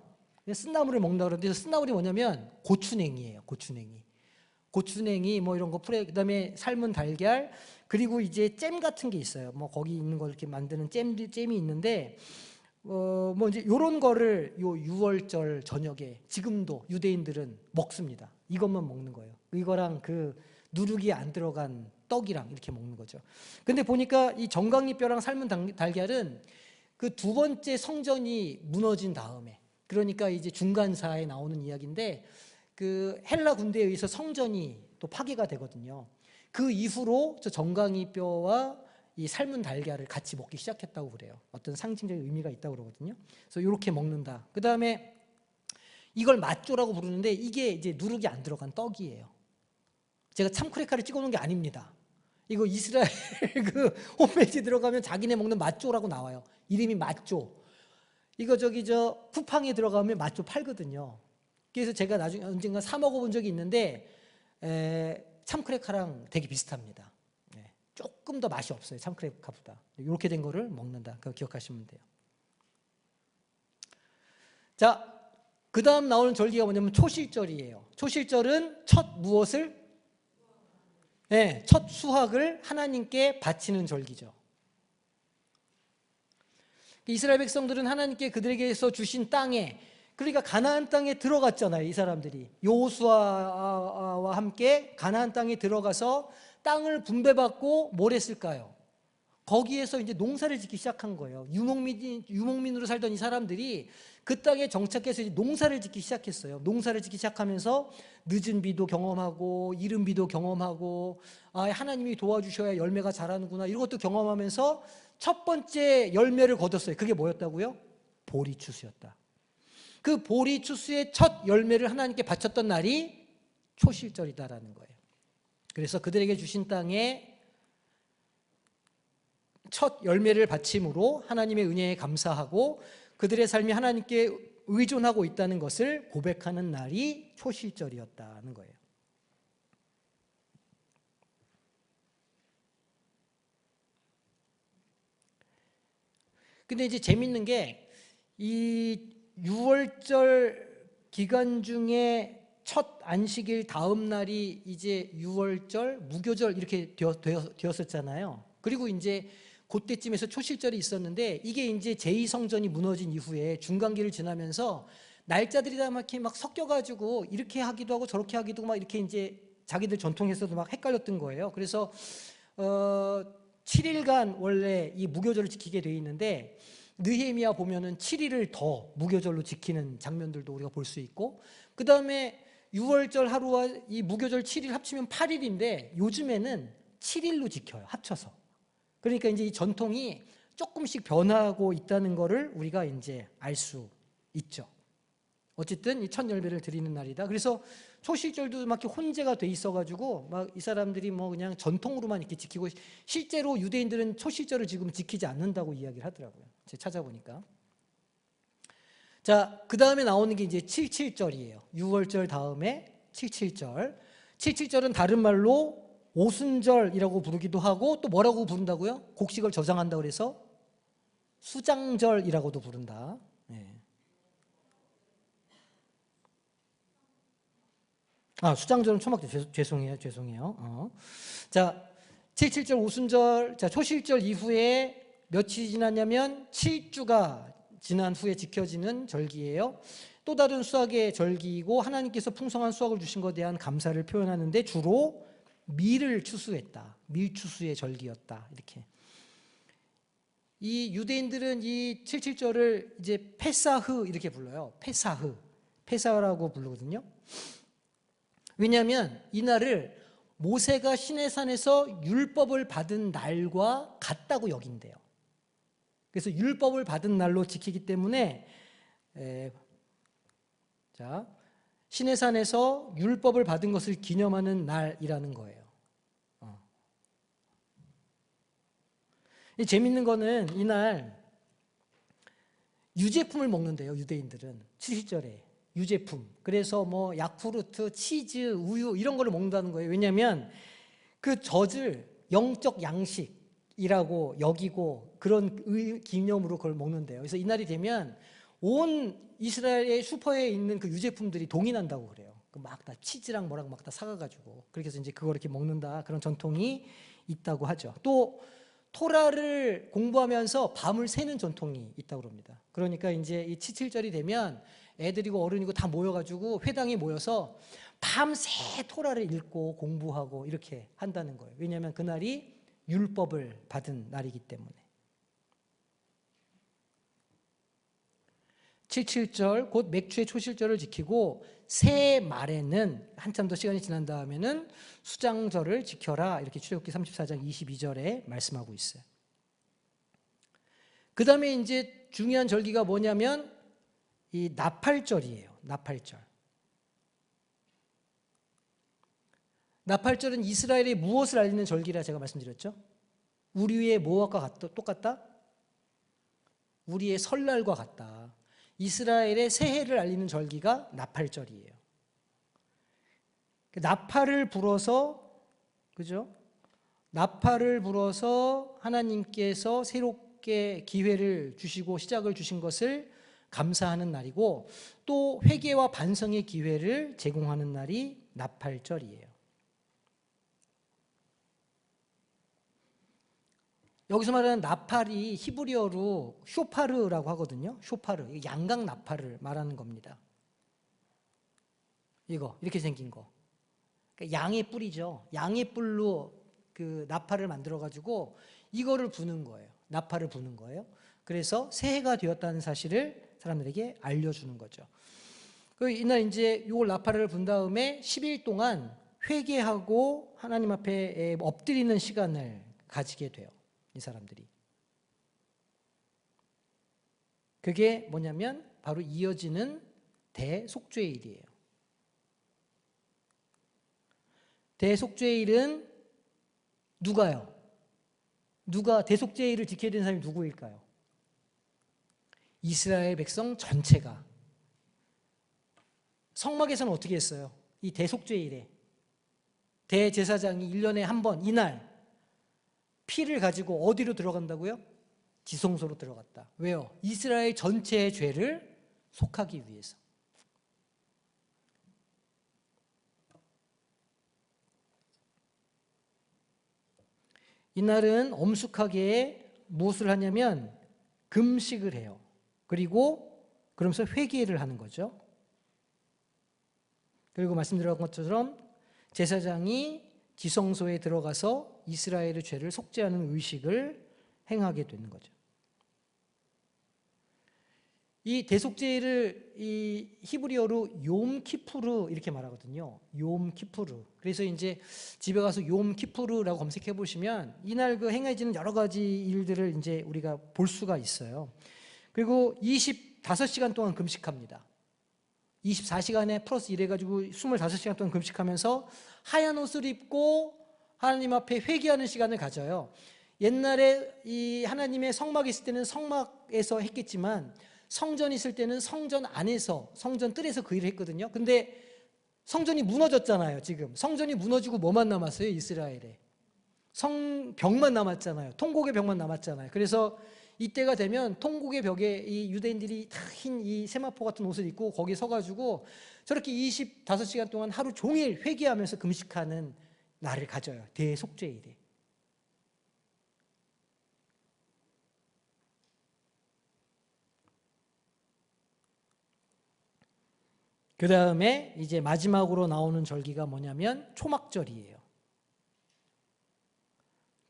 [SPEAKER 1] 쓴나물을 먹는다고 그러는데 쓴나물이 뭐냐면 고추냉이에요. 고추냉이 뭐 이런 거 그다음에 삶은 달걀 그리고 이제 잼 같은 게 있어요. 뭐 거기 있는 걸 이렇게 만드는 잼이 있는데 뭐 이제 요런 거를 요 유월절 저녁에 지금도 유대인들은 먹습니다. 이것만 먹는 거예요. 이거랑 그 누룩이 안 들어간 떡이랑 이렇게 먹는 거죠. 근데 보니까 이 정강이뼈랑 삶은 달걀은 그 두 번째 성전이 무너진 다음에 그러니까 이제 중간사에 나오는 이야기인데 그 헬라 군대에 의해서 성전이 또 파괴가 되거든요. 그 이후로 저 정강이뼈와 이 삶은 달걀을 같이 먹기 시작했다고 그래요. 어떤 상징적인 의미가 있다고 그러거든요. 그래서 이렇게 먹는다. 그 다음에 이걸 맛조라고 부르는데 이게 이제 누룩이 안 들어간 떡이에요. 제가 참크래카를 찍어놓은 게 아닙니다. 이거 이스라엘 그 홈페이지에 들어가면 자기네 먹는 맛조라고 나와요. 이름이 맛조. 이거 저 쿠팡에 들어가면 맛조 팔거든요. 그래서 제가 나중에 언젠가 사 먹어본 적이 있는데 참크래카랑 되게 비슷합니다. 조금 더 맛이 없어요. 참크래카보다. 이렇게 된 거를 먹는다. 그거 기억하시면 돼요. 자, 그 다음 나오는 절기가 뭐냐면 초실절이에요. 초실절은 첫 무엇을? 첫 수확을 하나님께 바치는 절기죠. 이스라엘 백성들은 하나님께 그들에게서 주신 땅에 그러니까 가나안 땅에 들어갔잖아요. 이 사람들이 여호수아와 함께 가나안 땅에 들어가서 땅을 분배받고 뭘 했을까요? 거기에서 이제 농사를 짓기 시작한 거예요. 유목민으로 살던 이 사람들이 그 땅에 정착해서 이제 농사를 짓기 시작했어요. 농사를 짓기 시작하면서 늦은 비도 경험하고 이른 비도 경험하고 하나님이 도와주셔야 열매가 자라는구나 이런 것도 경험하면서 첫 번째 열매를 거뒀어요. 그게 뭐였다고요? 보리추수였다. 그 보리추수의 첫 열매를 하나님께 바쳤던 날이 초실절이다라는 거예요. 그래서 그들에게 주신 땅에 첫 열매를 바침으로 하나님의 은혜에 감사하고 그들의 삶이 하나님께 의존하고 있다는 것을 고백하는 날이 초실절이었다는 거예요. 근데 이제 재밌는 게 이 6월절 기간 중에 첫 안식일 다음 날이 이제 6월절, 무교절 이렇게 되었었잖아요. 그리고 이제 그때쯤에서 초실절이 있었는데 이게 이제 제2성전이 무너진 이후에 중간기를 지나면서 날짜들이 다 막 이렇게 막 섞여가지고 이렇게 하기도 하고 저렇게 하기도 하고 막 이렇게 이제 자기들 전통에서도 막 헷갈렸던 거예요. 그래서 7일간 원래 이 무교절을 지키게 돼 있는데 느헤미야 보면은 7일을 더 무교절로 지키는 장면들도 우리가 볼 수 있고, 그 다음에 6월절 하루와 이 무교절 7일 합치면 8일인데 요즘에는 7일로 지켜요, 합쳐서. 그러니까 이제 이 전통이 조금씩 변하고 있다는 거를 우리가 이제 알 수 있죠. 어쨌든 이 첫 열매를 드리는 날이다. 그래서 초실절도 막 이렇게 혼재가 돼 있어가지고 막 이 사람들이 뭐 그냥 전통으로만 이렇게 지키고, 실제로 유대인들은 초실절을 지금 지키지 않는다고 이야기를 하더라고요. 제가 찾아보니까. 자, 그 다음에 나오는 게 이제 77절이에요. 6월절 다음에 77절. 77절은 다른 말로 오순절이라고 부르기도 하고 또 뭐라고 부른다고요? 곡식을 저장한다 그래서 수장절이라고도 부른다. 네. 수장절은 초막절. 죄송해요. 자, 77절 오순절, 자, 초실절 이후에 며칠이 지났냐면 7주가 지난 후에 지켜지는 절기예요. 또 다른 수확의 절기이고 하나님께서 풍성한 수확을 주신 것에 대한 감사를 표현하는데 주로 밀을 추수했다. 밀추수의 절기였다. 이렇게. 이 유대인들은 이 77절을 이제 페사흐 이렇게 불러요. 페사라고 부르거든요. 왜냐하면 이날을 모세가 시내산에서 율법을 받은 날과 같다고 여긴대요. 그래서 율법을 받은 날로 지키기 때문에 자, 시내산에서 율법을 받은 것을 기념하는 날이라는 거예요. 재밌는 거는 이날 유제품을 먹는데요. 유대인들은 70절에 유제품. 그래서 뭐 야쿠르트, 치즈, 우유 이런 거를 먹는다는 거예요. 왜냐하면 그 젖을 영적 양식이라고 여기고 그런 기념으로 그걸 먹는데요. 그래서 이날이 되면 온 이스라엘의 슈퍼에 있는 그 유제품들이 동인한다고 그래요. 막 다 치즈랑 뭐랑 막 다 사가가지고 그렇게 해서 이제 그걸 이렇게 먹는다, 그런 전통이 있다고 하죠. 또 토라를 공부하면서 밤을 새는 전통이 있다고 합니다. 그러니까 이제 이 77절이 되면 애들이고 어른이고 다 모여가지고 회당에 모여서 밤새 토라를 읽고 공부하고 이렇게 한다는 거예요. 왜냐하면 그날이 율법을 받은 날이기 때문에. 77절 곧 맥주의 초실절을 지키고 새 말에는 한참 더 시간이 지난 다음에는 수장절을 지켜라, 이렇게 출애굽기 34장 22절에 말씀하고 있어요. 그 다음에 이제 중요한 절기가 뭐냐면 이 나팔절이에요. 나팔절은 이스라엘의 무엇을 알리는 절기라 제가 말씀드렸죠? 우리의 무엇과 똑같다? 우리의 설날과 같다. 이스라엘의 새해를 알리는 절기가 나팔절이에요. 나팔을 불어서, 그죠? 나팔을 불어서 하나님께서 새롭게 기회를 주시고 시작을 주신 것을 감사하는 날이고, 또 회개와 반성의 기회를 제공하는 날이 나팔절이에요. 여기서 말하는 나팔이 히브리어로 쇼파르라고 하거든요. 쇼파르, 양각 나팔을 말하는 겁니다. 이거 이렇게 생긴 거, 그러니까 양의 뿔이죠. 양의 뿔로 그 나팔을 만들어 가지고 이거를 부는 거예요. 나팔을 부는 거예요. 그래서 새해가 되었다는 사실을 사람들에게 알려주는 거죠. 이날 이제 이걸 나팔을 분 다음에 10일 동안 회개하고 하나님 앞에 엎드리는 시간을 가지게 돼요. 이 사람들이. 그게 뭐냐면 바로 이어지는 대속죄일이에요. 대속죄일은 누가요? 누가 대속죄일을 지켜야 되는 사람이 누구일까요? 이스라엘 백성 전체가 성막에서는 어떻게 했어요? 이 대속죄일에 대제사장이 1년에 한 번 이날 피를 가지고 어디로 들어간다고요? 지성소로 들어갔다. 왜요? 이스라엘 전체의 죄를 속하기 위해서. 이날은 엄숙하게 무엇을 하냐면 금식을 해요. 그리고 그러면서 회개를 하는 거죠. 그리고 말씀드린 것처럼 제사장이 지성소에 들어가서 이스라엘의 죄를 속죄하는 의식을 행하게 되는 거죠. 이 대속죄를 이 히브리어로 욤키푸르 이렇게 말하거든요. 욤키푸르. 그래서 이제 집에 가서 욤키푸르라고 검색해 보시면 이날 그 행해지는 여러 가지 일들을 이제 우리가 볼 수가 있어요. 그리고 25시간 동안 금식합니다. 24시간에 플러스 1 해가지고 25시간 동안 금식하면서 하얀 옷을 입고 하나님 앞에 회개하는 시간을 가져요. 옛날에 이 하나님의 성막이 있을 때는 성막에서 했겠지만 성전이 있을 때는 성전 안에서, 성전 뜰에서 그 일을 했거든요. 근데 성전이 무너졌잖아요. 지금 성전이 무너지고 뭐만 남았어요? 이스라엘에 성벽만 남았잖아요. 통곡의 벽만 남았잖아요. 그래서 이때가 되면 통곡의 벽에 이 유대인들이 다 흰 이 세마포 같은 옷을 입고 거기에 서가지고 저렇게 25시간 동안 하루 종일 회개하면서 금식하는 날을 가져요. 대속죄일에. 그 다음에 이제 마지막으로 나오는 절기가 뭐냐면 초막절이에요.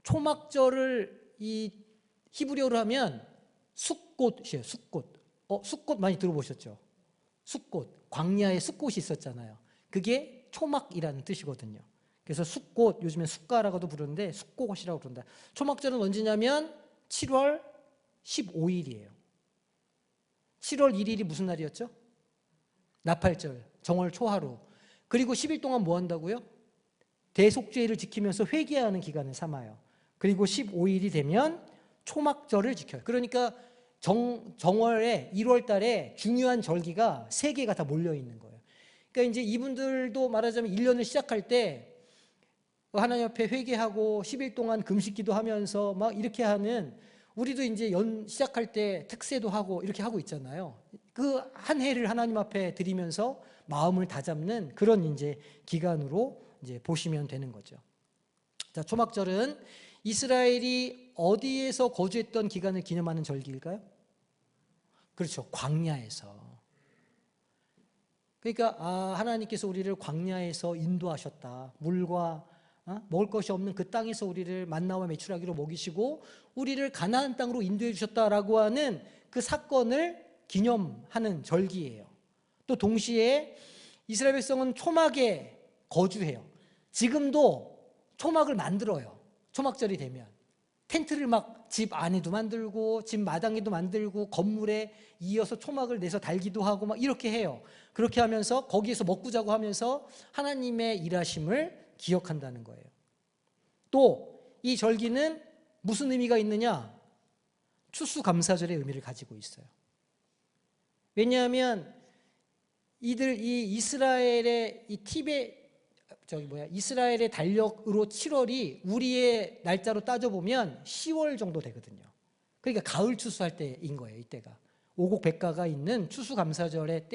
[SPEAKER 1] 초막절을 이 히브리어로 하면 숫꽃이에요. 숫꽃. 숫꽃 많이 들어보셨죠? 숫꽃. 광야에 숫꽃이 있었잖아요. 그게 초막이라는 뜻이거든요. 그래서 숫꽃, 요즘엔 숫가라고도 부르는데 숫꽃이라고 부른다. 초막절은 언제냐면 7월 15일이에요. 7월 1일이 무슨 날이었죠? 나팔절, 정월 초하루. 그리고 10일 동안 뭐 한다고요? 대속죄를 지키면서 회개하는 기간을 삼아요. 그리고 15일이 되면 초막절을 지켜요. 그러니까 정월에 1월 달에 중요한 절기가 3개가 다 몰려 있는 거예요. 그러니까 이제 이분들도 말하자면 1년을 시작할 때 하나님 앞에 회개하고 10일 동안 금식기도 하면서 막 이렇게 하는, 우리도 이제 시작할 때 특세도 하고 이렇게 하고 있잖아요. 그 한 해를 하나님 앞에 드리면서 마음을 다잡는 그런 이제 기간으로 이제 보시면 되는 거죠. 자, 초막절은 이스라엘이 어디에서 거주했던 기간을 기념하는 절기일까요? 그렇죠. 광야에서. 그러니까 하나님께서 우리를 광야에서 인도하셨다. 물과 먹을 것이 없는 그 땅에서 우리를 만나와 메추라기로 먹이시고 우리를 가나안 땅으로 인도해 주셨다라고 하는 그 사건을 기념하는 절기예요. 또 동시에 이스라엘 백성은 초막에 거주해요. 지금도 초막을 만들어요. 초막절이 되면 텐트를 막 집 안에도 만들고 집 마당에도 만들고 건물에 이어서 초막을 내서 달기도 하고 막 이렇게 해요. 그렇게 하면서 거기에서 먹고 자고 하면서 하나님의 일하심을 기억한다는 거예요. 또 이 절기는 무슨 의미가 있느냐? 추수감사절의 의미를 가지고 있어요. 왜냐하면 이 이스라엘의 이스라엘의 달력으로 7월이 우리의 날짜로 따져보면 10월 정도 되거든요. 그러니까 가을 추수할 때인 거예요. 이때가 오곡백가가 있는 추수감사절의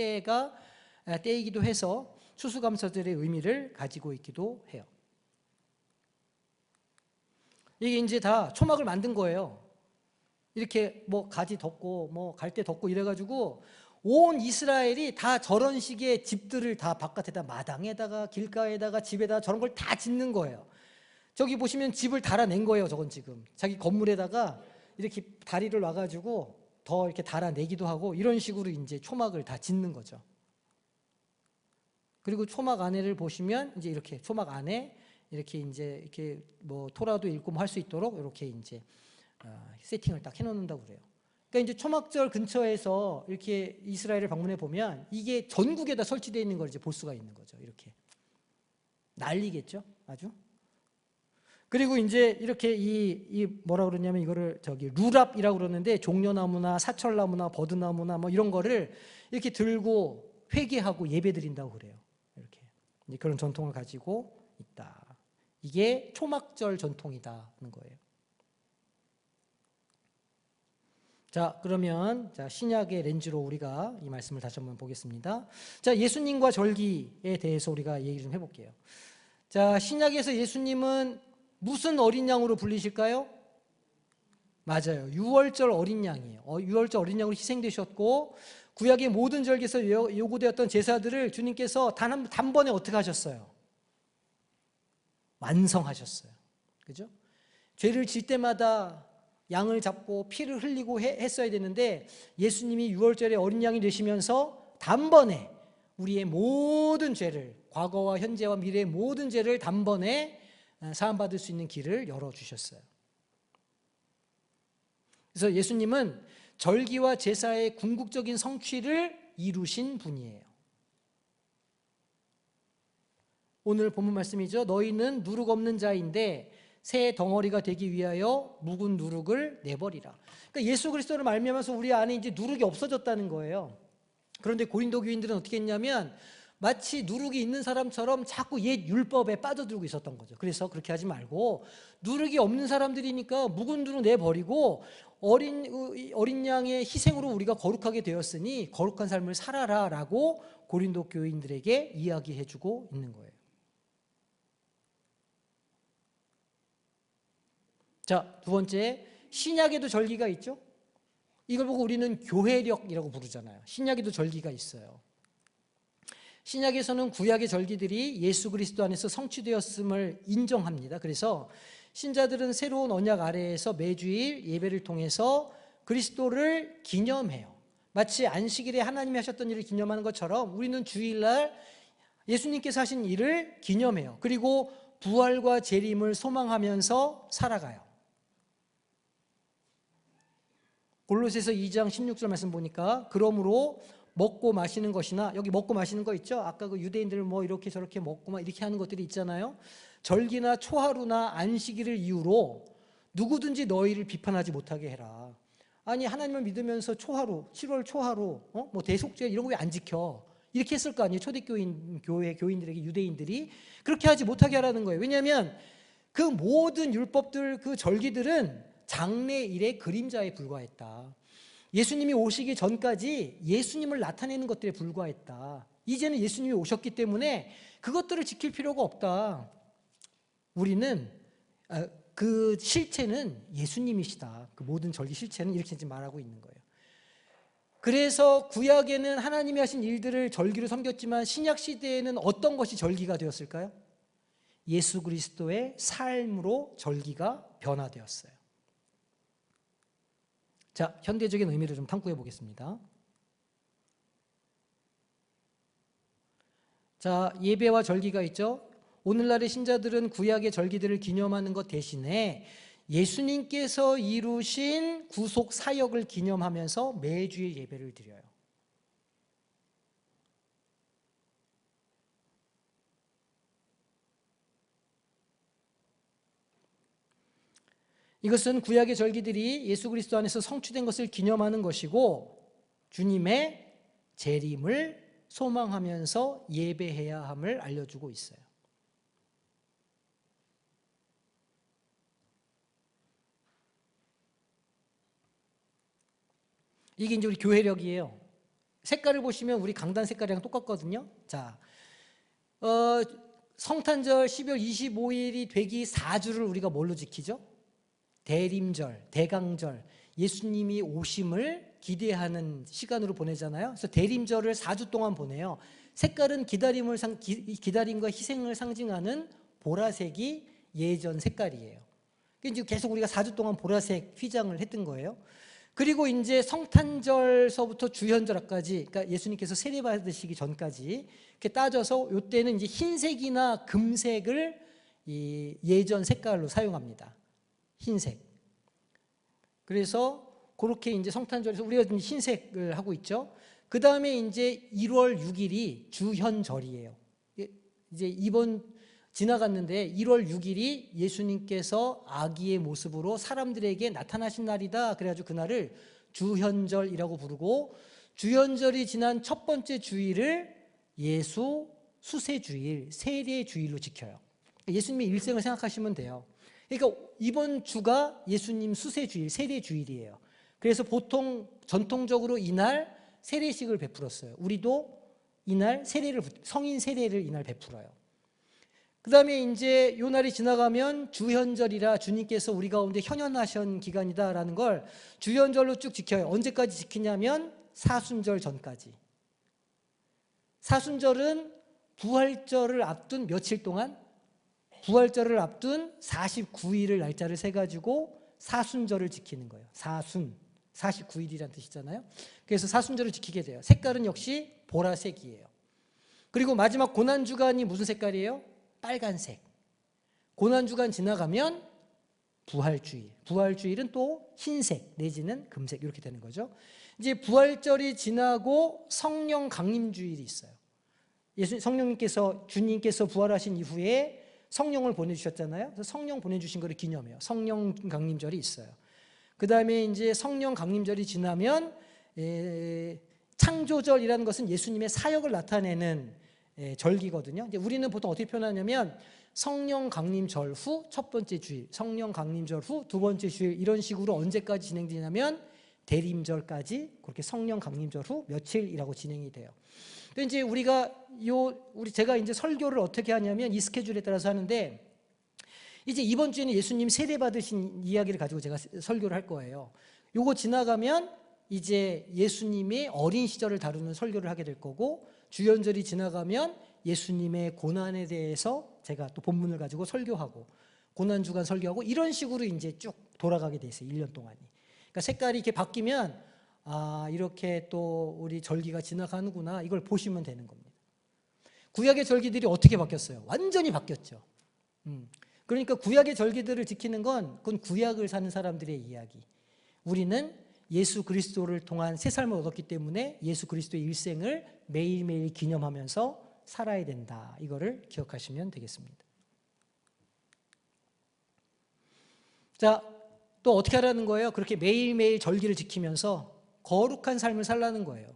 [SPEAKER 1] 때이기도 해서 추수감사절의 의미를 가지고 있기도 해요. 이게 이제 다 초막을 만든 거예요. 이렇게 뭐 가지 덮고 뭐 갈대 덮고 이래가지고 온 이스라엘이 다 저런 식의 집들을 다 바깥에다 마당에다가 길가에다가 집에다가 저런 걸 다 짓는 거예요. 저기 보시면 집을 달아낸 거예요. 저건 지금 자기 건물에다가 이렇게 다리를 놔가지고 더 이렇게 달아내기도 하고 이런 식으로 이제 초막을 다 짓는 거죠. 그리고 초막 안에를 보시면 이제 이렇게 초막 안에 이렇게 이제 이렇게 뭐 토라도 읽고 뭐 할 수 있도록 이렇게 이제 세팅을 딱 해놓는다고 그래요. 그러니까 이제 초막절 근처에서 이렇게 이스라엘을 방문해 보면 이게 전국에다 설치되어 있는 걸 이제 볼 수가 있는 거죠. 이렇게 난리겠죠, 아주. 그리고 이제 이렇게 이 뭐라 그러냐면 이거를 루랍이라고 그러는데 종려나무나 사철나무나 버드나무나 뭐 이런 거를 이렇게 들고 회개하고 예배드린다고 그래요. 이렇게 이제 그런 전통을 가지고 있다. 이게 초막절 전통이다는 거예요. 자, 그러면 신약의 렌즈로 우리가 이 말씀을 다시 한번 보겠습니다. 자, 예수님과 절기에 대해서 우리가 얘기 좀 해볼게요. 자, 신약에서 예수님은 무슨 어린 양으로 불리실까요? 맞아요. 유월절 어린 양이에요. 유월절 어린 양으로 희생되셨고, 구약의 모든 절기에서 요구되었던 제사들을 주님께서 단번에 어떻게 하셨어요? 완성하셨어요. 그죠? 죄를 질 때마다 양을 잡고 피를 흘리고 했어야 되는데, 예수님이 유월절에 어린 양이 되시면서 단번에 우리의 모든 죄를, 과거와 현재와 미래의 모든 죄를 단번에 사함받을 수 있는 길을 열어주셨어요. 그래서 예수님은 절기와 제사의 궁극적인 성취를 이루신 분이에요. 오늘 본문 말씀이죠. 너희는 누룩 없는 자인데 새 덩어리가 되기 위하여 묵은 누룩을 내버리라. 그러니까 예수 그리스도를 말미암아서 우리 안에 이제 누룩이 없어졌다는 거예요. 그런데 고린도 교인들은 어떻게 했냐면 마치 누룩이 있는 사람처럼 자꾸 옛 율법에 빠져들고 있었던 거죠. 그래서 그렇게 하지 말고 누룩이 없는 사람들이니까 묵은 누룩 내버리고 어린 양의 희생으로 우리가 거룩하게 되었으니 거룩한 삶을 살아라라고 고린도 교인들에게 이야기해주고 있는 거예요. 자, 두 번째, 신약에도 절기가 있죠. 이걸 보고 우리는 교회력이라고 부르잖아요. 신약에도 절기가 있어요. 신약에서는 구약의 절기들이 예수 그리스도 안에서 성취되었음을 인정합니다. 그래서 신자들은 새로운 언약 아래에서 매주일 예배를 통해서 그리스도를 기념해요. 마치 안식일에 하나님이 하셨던 일을 기념하는 것처럼 우리는 주일날 예수님께서 하신 일을 기념해요. 그리고 부활과 재림을 소망하면서 살아가요. 골로새서 2장 16절 말씀 보니까 그러므로 먹고 마시는 것이나, 여기 먹고 마시는 거 있죠? 아까 그 유대인들 뭐 이렇게 저렇게 먹고 막 이렇게 하는 것들이 있잖아요. 절기나 초하루나 안식일을 이유로 누구든지 너희를 비판하지 못하게 해라. 아니, 하나님을 믿으면서 초하루, 7월 초하루, 뭐 대속죄 이런 거 왜 안 지켜? 이렇게 했을 거 아니에요. 초대교인 교회 교인들에게, 유대인들이 그렇게 하지 못하게 하라는 거예요. 왜냐하면 그 모든 율법들, 그 절기들은 장래일의 그림자에 불과했다. 예수님이 오시기 전까지 예수님을 나타내는 것들에 불과했다. 이제는 예수님이 오셨기 때문에 그것들을 지킬 필요가 없다. 우리는 그 실체는 예수님이시다. 그 모든 절기 실체는 이렇게 지금 말하고 있는 거예요. 그래서 구약에는 하나님이 하신 일들을 절기로 섬겼지만 신약 시대에는 어떤 것이 절기가 되었을까요? 예수 그리스도의 삶으로 절기가 변화되었어요. 자, 현대적인 의미를 좀 탐구해 보겠습니다. 자, 예배와 절기가 있죠. 오늘날의 신자들은 구약의 절기들을 기념하는 것 대신에 예수님께서 이루신 구속 사역을 기념하면서 매주일 예배를 드려요. 이것은 구약의 절기들이 예수 그리스도 안에서 성취된 것을 기념하는 것이고 주님의 재림을 소망하면서 예배해야 함을 알려주고 있어요. 이게 이제 우리 교회력이에요. 색깔을 보시면 우리 강단 색깔이랑 똑같거든요. 자, 성탄절 12월 25일이 되기 4주를 우리가 뭘로 지키죠? 대림절, 대강절, 예수님이 오심을 기대하는 시간으로 보내잖아요. 그래서 대림절을 4주 동안 보내요. 색깔은 기다림과 희생을 상징하는 보라색이 예전 색깔이에요. 이제 계속 우리가 4주 동안 보라색 휘장을 했던 거예요. 그리고 이제 성탄절서부터 주현절까지, 그러니까 예수님께서 세례 받으시기 전까지 이렇게 따져서 이때는 이제 흰색이나 금색을 이 예전 색깔로 사용합니다. 흰색. 그래서 그렇게 이제 성탄절에서 우리가 지금 흰색을 하고 있죠. 그 다음에 이제 1월 6일이 주현절이에요. 이제 이번 지나갔는데 1월 6일이 예수님께서 아기의 모습으로 사람들에게 나타나신 날이다. 그래가지고 그날을 주현절이라고 부르고, 주연절이 지난 첫 번째 주일을 예수 수세주일, 세례주일로 지켜요. 예수님의 일생을 생각하시면 돼요. 그러니까 이번 주가 예수님 수세주일, 세례주일이에요. 그래서 보통 전통적으로 이날 세례식을 베풀었어요. 우리도 이날 성인 세례를 이날 베풀어요. 그 다음에 이제 요 날이 지나가면 주현절이라 주님께서 우리 가운데 현현하신 기간이다라는 걸 주현절로 쭉 지켜요. 언제까지 지키냐면 사순절 전까지. 사순절은 부활절을 앞둔 며칠 동안, 부활절을 앞둔 49일을 날짜를 세가지고 사순절을 지키는 거예요. 사순, 49일이라는 뜻이잖아요. 그래서 사순절을 지키게 돼요. 색깔은 역시 보라색이에요. 그리고 마지막 고난주간이 무슨 색깔이에요? 빨간색. 고난주간 지나가면 부활주일. 부활주일은 또 흰색 내지는 금색 이렇게 되는 거죠. 이제 부활절이 지나고 성령 강림주일이 있어요. 주님께서 부활하신 이후에 성령을 보내주셨잖아요. 그래서 성령 보내주신 것을 기념해요. 성령 강림절이 있어요. 그 다음에 이제 성령 강림절이 지나면 창조절이라는 것은 예수님의 사역을 나타내는 절기거든요. 이제 우리는 보통 어떻게 표현하냐면 성령 강림절 후 첫 번째 주일, 성령 강림절 후 두 번째 주일 이런 식으로 언제까지 진행되냐면 대림절까지 그렇게 성령 강림절 후 며칠이라고 진행이 돼요. 근데 이제 제가 이제 설교를 어떻게 하냐면 이 스케줄에 따라서 하는데 이제 이번 주에는 예수님 세례 받으신 이야기를 가지고 제가 설교를 할 거예요. 요거 지나가면 이제 예수님의 어린 시절을 다루는 설교를 하게 될 거고 주연절이 지나가면 예수님의 고난에 대해서 제가 또 본문을 가지고 설교하고 고난주간 설교하고 이런 식으로 이제 쭉 돌아가게 돼 있어요. 1년 동안이. 그러니까 색깔이 이렇게 바뀌면 이렇게 또 우리 절기가 지나가는구나 이걸 보시면 되는 겁니다. 구약의 절기들이 어떻게 바뀌었어요? 완전히 바뀌었죠. 그러니까 구약의 절기들을 지키는 건 그건 구약을 사는 사람들의 이야기. 우리는 예수 그리스도를 통한 새 삶을 얻었기 때문에 예수 그리스도의 일생을 매일매일 기념하면서 살아야 된다. 이거를 기억하시면 되겠습니다. 자, 또 어떻게 하라는 거예요? 그렇게 매일매일 절기를 지키면서 거룩한 삶을 살라는 거예요.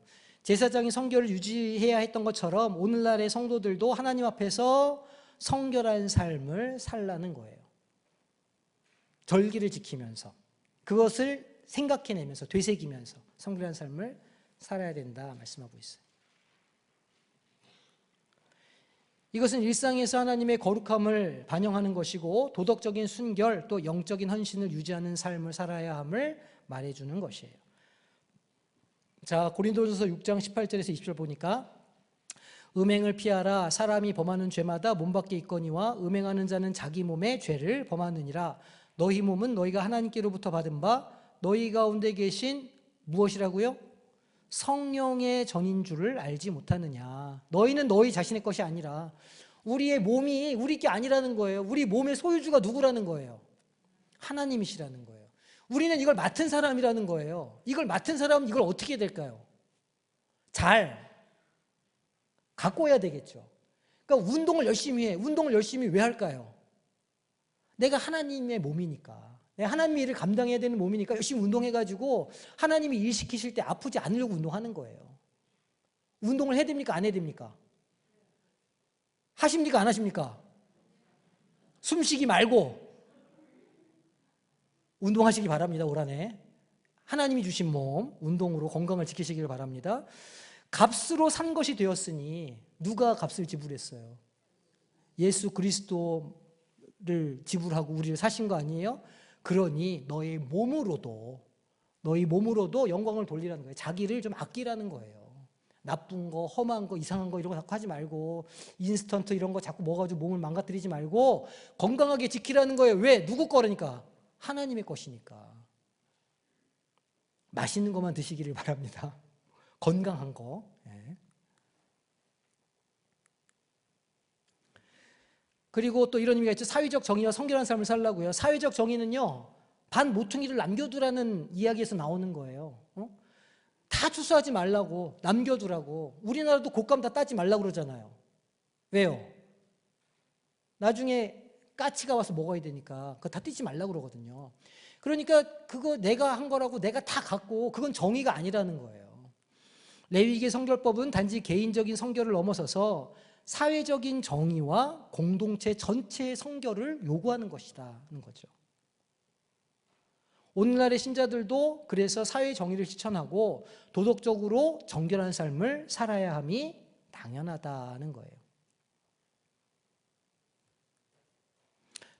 [SPEAKER 1] 제사장이 성결을 유지해야 했던 것처럼 오늘날의 성도들도 하나님 앞에서 성결한 삶을 살라는 거예요. 절기를 지키면서 그것을 생각해내면서 되새기면서 성결한 삶을 살아야 된다 말씀하고 있어요. 이것은 일상에서 하나님의 거룩함을 반영하는 것이고 도덕적인 순결 또 영적인 헌신을 유지하는 삶을 살아야 함을 말해주는 것이에요. 자, 고린도전서 6장 18절에서 20절 보니까 음행을 피하라. 사람이 범하는 죄마다 몸 밖에 있거니와 음행하는 자는 자기 몸의 죄를 범하느니라. 너희 몸은 너희가 하나님께로부터 받은 바 너희 가운데 계신 무엇이라고요? 성령의 전인 줄을 알지 못하느냐. 너희는 너희 자신의 것이 아니라 우리의 몸이 우리 게 아니라는 거예요. 우리 몸의 소유주가 누구라는 거예요? 하나님이시라는 거예요. 우리는 이걸 맡은 사람이라는 거예요. 이걸 맡은 사람은 이걸 어떻게 해야 될까요? 잘 갖고 해야 되겠죠. 그러니까 운동을 열심히 해. 운동을 열심히 왜 할까요? 내가 하나님의 몸이니까. 내가 하나님의 일을 감당해야 되는 몸이니까 열심히 운동해가지고 하나님이 일 시키실 때 아프지 않으려고 운동하는 거예요. 운동을 해야 됩니까? 안 해야 됩니까? 하십니까? 안 하십니까? 숨쉬기 말고 운동하시기 바랍니다. 올 한해 하나님이 주신 몸 운동으로 건강을 지키시길 바랍니다. 값으로 산 것이 되었으니 누가 값을 지불했어요? 예수 그리스도를 지불하고 우리를 사신 거 아니에요? 그러니 너희 몸으로도 영광을 돌리라는 거예요. 자기를 좀 아끼라는 거예요. 나쁜 거, 험한 거, 이상한 거 이런 거 자꾸 하지 말고 인스턴트 이런 거 자꾸 먹어가지고 몸을 망가뜨리지 말고 건강하게 지키라는 거예요. 왜? 누구 거라니까? 하나님의 것이니까. 맛있는 것만 드시기를 바랍니다. 건강한 거. 네. 그리고 또 이런 의미가 있죠. 사회적 정의와 성결한 삶을 살라고요. 사회적 정의는요. 반 모퉁이를 남겨두라는 이야기에서 나오는 거예요. 다 추수하지 말라고 남겨두라고. 우리나라도 곶감 다 따지 말라고 그러잖아요. 왜요? 나중에 까치가 와서 먹어야 되니까 그거 다 뜯지 말라고 그러거든요. 그러니까 그거 내가 한 거라고 내가 다 갖고 그건 정의가 아니라는 거예요. 레위기의 성결법은 단지 개인적인 성결을 넘어서서 사회적인 정의와 공동체 전체의 성결을 요구하는 것이라는 거죠. 오늘날의 신자들도 그래서 사회 정의를 실천하고 도덕적으로 정결한 삶을 살아야 함이 당연하다는 거예요.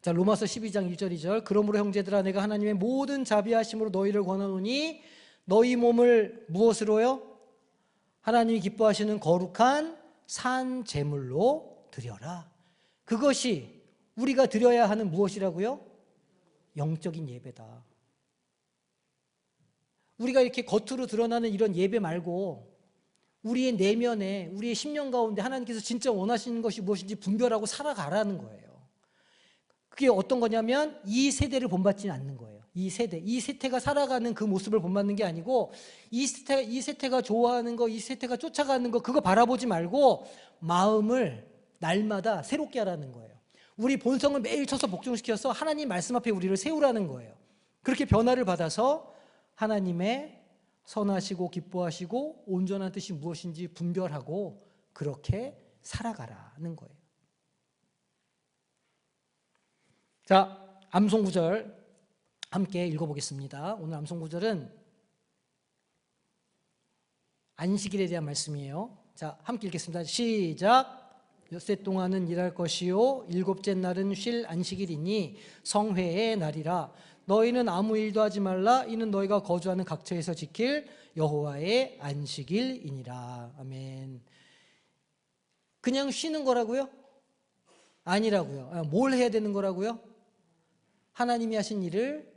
[SPEAKER 1] 자, 로마서 12장 1절 2절. 그러므로 형제들아 내가 하나님의 모든 자비하심으로 너희를 권하노니 너희 몸을 무엇으로요? 하나님이 기뻐하시는 거룩한 산 제물로 드려라. 그것이 우리가 드려야 하는 무엇이라고요? 영적인 예배다. 우리가 이렇게 겉으로 드러나는 이런 예배 말고 우리의 내면에, 우리의 심령 가운데 하나님께서 진짜 원하시는 것이 무엇인지 분별하고 살아가라는 거예요. 그게 어떤 거냐면 이 세대를 본받지는 않는 거예요. 이 세태가 살아가는 그 모습을 본받는 게 아니고 이 세태가 좋아하는 거, 이 세태가 쫓아가는 거 그거 바라보지 말고 마음을 날마다 새롭게 하라는 거예요. 우리 본성을 매일 쳐서 복종시켜서 하나님 말씀 앞에 우리를 세우라는 거예요. 그렇게 변화를 받아서 하나님의 선하시고 기뻐하시고 온전한 뜻이 무엇인지 분별하고 그렇게 살아가라는 거예요. 자, 암송구절 함께 읽어보겠습니다. 오늘 암송구절은 안식일에 대한 말씀이에요. 자, 함께 읽겠습니다. 시작. 엿새 동안은 일할 것이요 일곱째 날은 쉴 안식일이니 성회의 날이라. 너희는 아무 일도 하지 말라. 이는 너희가 거주하는 각처에서 지킬 여호와의 안식일이니라. 아멘. 그냥 쉬는 거라고요? 아니라고요. 뭘 해야 되는 거라고요? 하나님이 하신 일을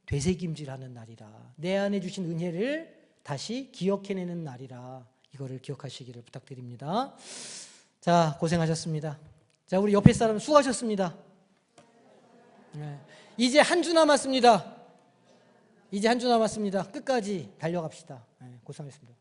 [SPEAKER 1] 되새김질하는 날이라. 내 안에 주신 은혜를 다시 기억해내는 날이라. 이거를 기억하시기를 부탁드립니다. 자, 고생하셨습니다. 자, 우리 옆에 사람 수고하셨습니다. 네. 이제 한 주 남았습니다. 이제 한 주 남았습니다. 끝까지 달려갑시다. 네, 고생하셨습니다.